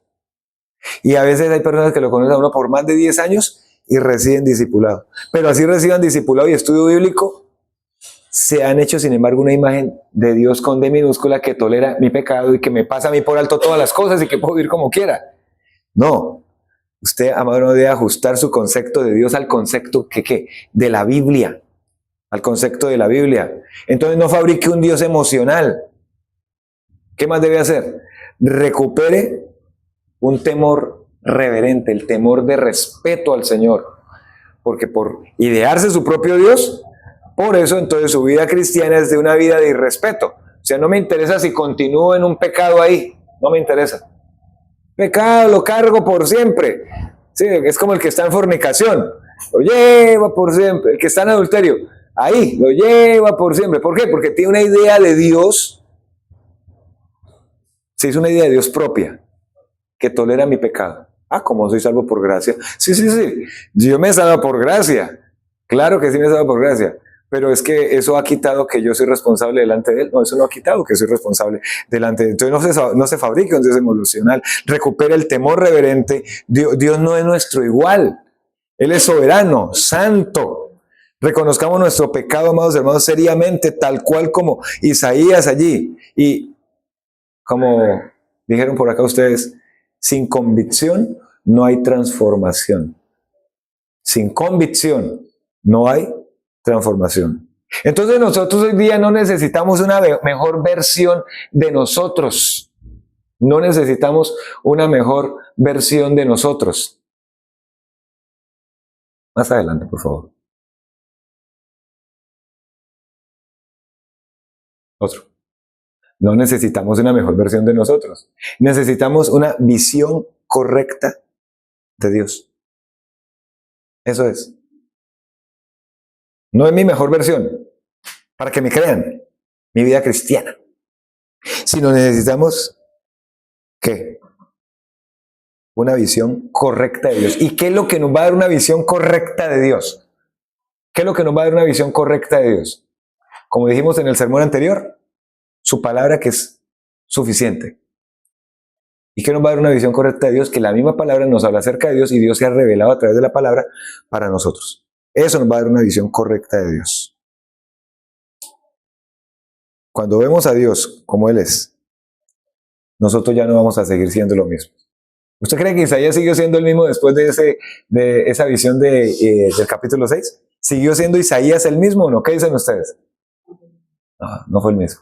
Y a veces hay personas que lo conocen a uno por más de 10 años y reciben discipulado. Pero así reciban discipulado y estudio bíblico, se han hecho sin embargo una imagen de Dios con D minúscula que tolera mi pecado y que me pasa a mí por alto todas las cosas y que puedo vivir como quiera. No, usted, amado, no debe ajustar su concepto de Dios al concepto de la Biblia, al concepto de la Biblia. Entonces no fabrique un Dios emocional. ¿Qué más debe hacer? Recupere un temor reverente, el temor de respeto al Señor. Porque por idearse su propio Dios, por eso entonces su vida cristiana es de una vida de irrespeto. O sea, no me interesa si continúo en un pecado ahí, no me interesa. Pecado lo cargo por siempre. Sí, es como el que está en fornicación, lo lleva por siempre. El que está en adulterio, ahí, lo lleva por siempre. ¿Por qué? Porque tiene una idea de Dios, se hizo una idea de Dios propia, que tolera mi pecado. Ah, ¿cómo soy salvo por gracia? Sí. Yo me salvo por gracia. Claro que sí me salvo por gracia. Pero es que eso ha quitado que yo soy responsable delante de Él. No, eso no ha quitado que soy responsable delante de Él. Entonces no se fabrica un Dios emocional. Recupera el temor reverente. Dios no es nuestro igual. Él es soberano, santo. Reconozcamos nuestro pecado, amados hermanos, seriamente, tal cual como Isaías allí. Y como dijeron por acá ustedes, sin convicción no hay transformación. Sin convicción no hay transformación. Entonces nosotros hoy día no necesitamos una mejor versión de nosotros. No necesitamos una mejor versión de nosotros. Más adelante, por favor. Otro. No necesitamos una mejor versión de nosotros. Necesitamos una visión correcta de Dios. Eso es. No es mi mejor versión, para que me crean, mi vida cristiana. sino necesitamos, ¿qué? Una visión correcta de Dios. ¿Y qué es lo que nos va a dar una visión correcta de Dios? ¿Qué es lo que nos va a dar una visión correcta de Dios? Como dijimos en el sermón anterior, su palabra que es suficiente. ¿Y qué nos va a dar una visión correcta de Dios? Que la misma palabra nos habla acerca de Dios y Dios se ha revelado a través de la palabra para nosotros. Eso nos va a dar una visión correcta de Dios. Cuando vemos a Dios como Él es, nosotros ya no vamos a seguir siendo lo mismo. ¿Usted cree que Isaías siguió siendo el mismo después de esa visión del capítulo 6? ¿Siguió siendo Isaías el mismo o no? ¿Qué dicen ustedes? No, no fue el mismo.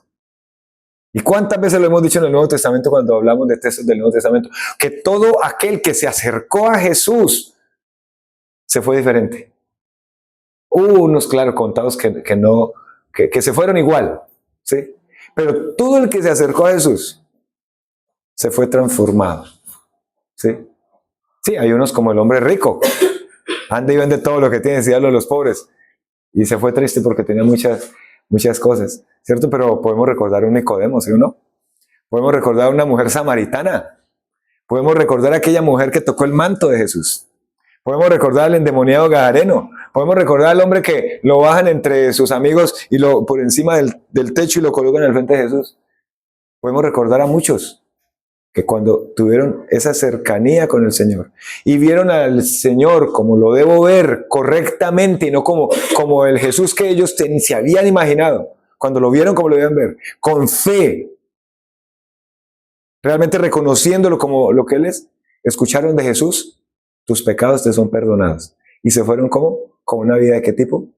¿Y cuántas veces lo hemos dicho en el Nuevo Testamento cuando hablamos de textos del Nuevo Testamento? Que todo aquel que se acercó a Jesús se fue diferente. Hubo unos, claro, contados que se fueron igual, ¿sí? Pero todo el que se acercó a Jesús se fue transformado, ¿sí? Sí, hay unos como el hombre rico, anda y vende todo lo que tiene y da a los pobres, y se fue triste porque tenía muchas cosas, ¿cierto? Pero podemos recordar a un Nicodemo, ¿sí o no? Podemos recordar a una mujer samaritana, podemos recordar a aquella mujer que tocó el manto de Jesús. Podemos recordar al endemoniado gadareno. Podemos recordar al hombre que lo bajan entre sus amigos y por encima del techo y lo colocan al frente de Jesús. Podemos recordar a muchos que cuando tuvieron esa cercanía con el Señor y vieron al Señor como lo debo ver correctamente y no como el Jesús que ellos se habían imaginado, cuando lo vieron como lo debían ver, con fe, realmente reconociéndolo como lo que Él es, escucharon de Jesús: tus pecados te son perdonados. Y se fueron como una vida de qué tipo?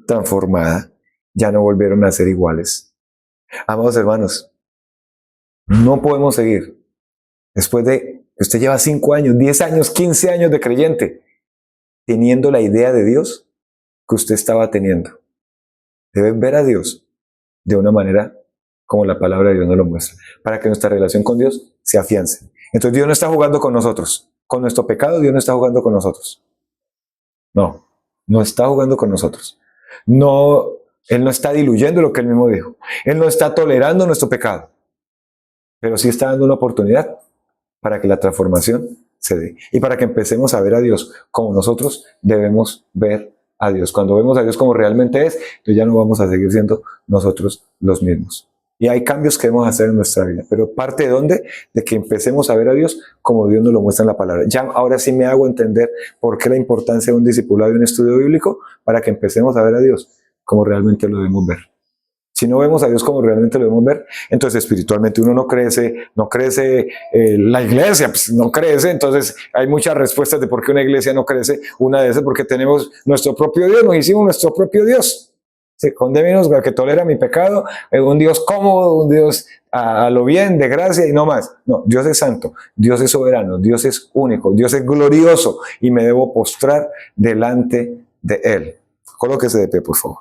Transformada. Ya no volvieron a ser iguales. Amados hermanos, no podemos seguir después de que usted lleva 5 años, 10 años, 15 años de creyente, teniendo la idea de Dios que usted estaba teniendo. Deben ver a Dios de una manera como la palabra de Dios nos lo muestra, para que nuestra relación con Dios se afiance. Entonces Dios no está jugando con nosotros. Con nuestro pecado Dios no está jugando con nosotros. No está jugando con nosotros. No, Él no está diluyendo lo que Él mismo dijo. Él no está tolerando nuestro pecado. Pero sí está dando una oportunidad para que la transformación se dé. Y para que empecemos a ver a Dios como nosotros debemos ver a Dios. Cuando vemos a Dios como realmente es, entonces ya no vamos a seguir siendo nosotros los mismos. Y hay cambios que debemos hacer en nuestra vida. Pero parte de dónde? De que empecemos a ver a Dios como Dios nos lo muestra en la palabra. Ya ahora sí me hago entender por qué la importancia de un discipulado y un estudio bíblico, para que empecemos a ver a Dios como realmente lo debemos ver. Si no vemos a Dios como realmente lo debemos ver, entonces espiritualmente uno no crece, la iglesia pues no crece. Entonces hay muchas respuestas de por qué una iglesia no crece. Una de esas porque tenemos nuestro propio Dios, nos hicimos nuestro propio Dios. Sí, condémenos al que tolera mi pecado, un Dios cómodo, un Dios a lo bien, de gracia y no más. No, Dios es santo, Dios es soberano, Dios es único, Dios es glorioso y me debo postrar delante de Él. Colóquese de pie, por favor.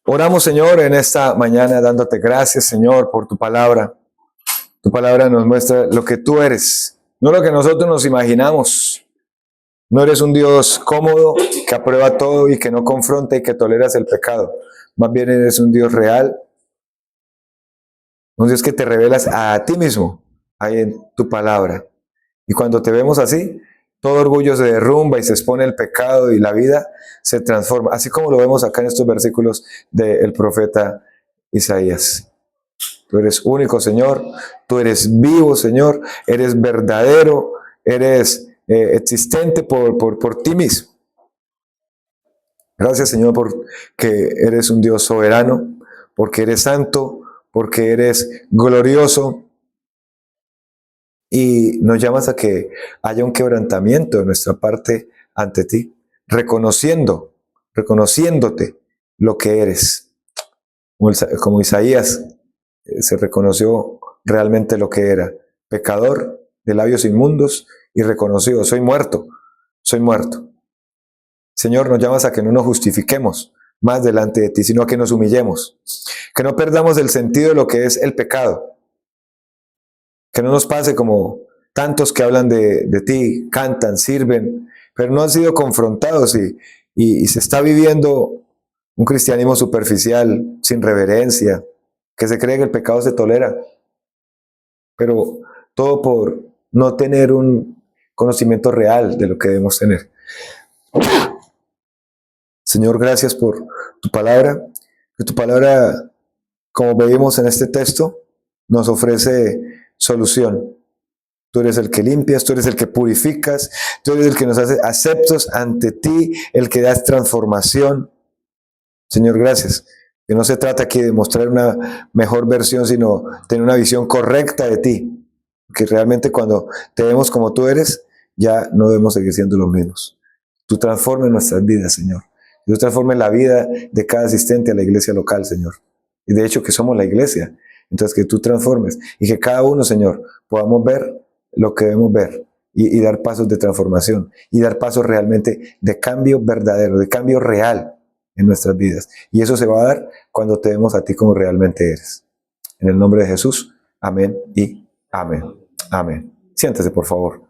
Oramos, Señor, en esta mañana dándote gracias, Señor, por tu palabra. Tu palabra nos muestra lo que tú eres, no lo que nosotros nos imaginamos. No eres un Dios cómodo que aprueba todo y que no confronta y que toleras el pecado. Más bien eres un Dios real, un Dios que te revelas a ti mismo ahí en tu palabra. Y cuando te vemos así, todo orgullo se derrumba y se expone el pecado y la vida se transforma. Así como lo vemos acá en estos versículos del profeta Isaías. Tú eres único, Señor. Tú eres vivo, Señor. Eres verdadero. Eres existente por ti mismo. Gracias, Señor, porque eres un Dios soberano, porque eres santo, porque eres glorioso, y nos llamas a que haya un quebrantamiento de nuestra parte ante ti, reconociéndote lo que eres. Como Isaías se reconoció realmente lo que era, pecador, de labios inmundos, y reconoció: soy muerto. Señor, nos llamas a que no nos justifiquemos más delante de ti, sino a que nos humillemos, que no perdamos el sentido de lo que es el pecado, que no nos pase como tantos que hablan de ti, cantan, sirven, pero no han sido confrontados y se está viviendo Un cristianismo superficial, sin reverencia, que se cree que el pecado se tolera, pero todo por no tener un conocimiento real de lo que debemos tener. Señor, gracias por tu palabra, que tu palabra, como veíamos en este texto, nos ofrece solución. Tú eres el que limpias, tú eres el que purificas, tú eres el que nos hace aceptos ante ti, el que das transformación. Señor, gracias. Que no se trata aquí de mostrar una mejor versión, sino tener una visión correcta de ti. Que realmente cuando te vemos como tú eres, ya no debemos seguir siendo los mismos. Tú transformes nuestras vidas, Señor. Tú transformes la vida de cada asistente a la iglesia local, Señor. Y de hecho que somos la iglesia. Entonces que tú transformes y que cada uno, Señor, podamos ver lo que debemos ver y dar pasos de transformación y dar pasos realmente de cambio verdadero, de cambio real en nuestras vidas. Y eso se va a dar cuando te vemos a ti como realmente eres. En el nombre de Jesús, amén y amén. Amén. Siéntese, por favor.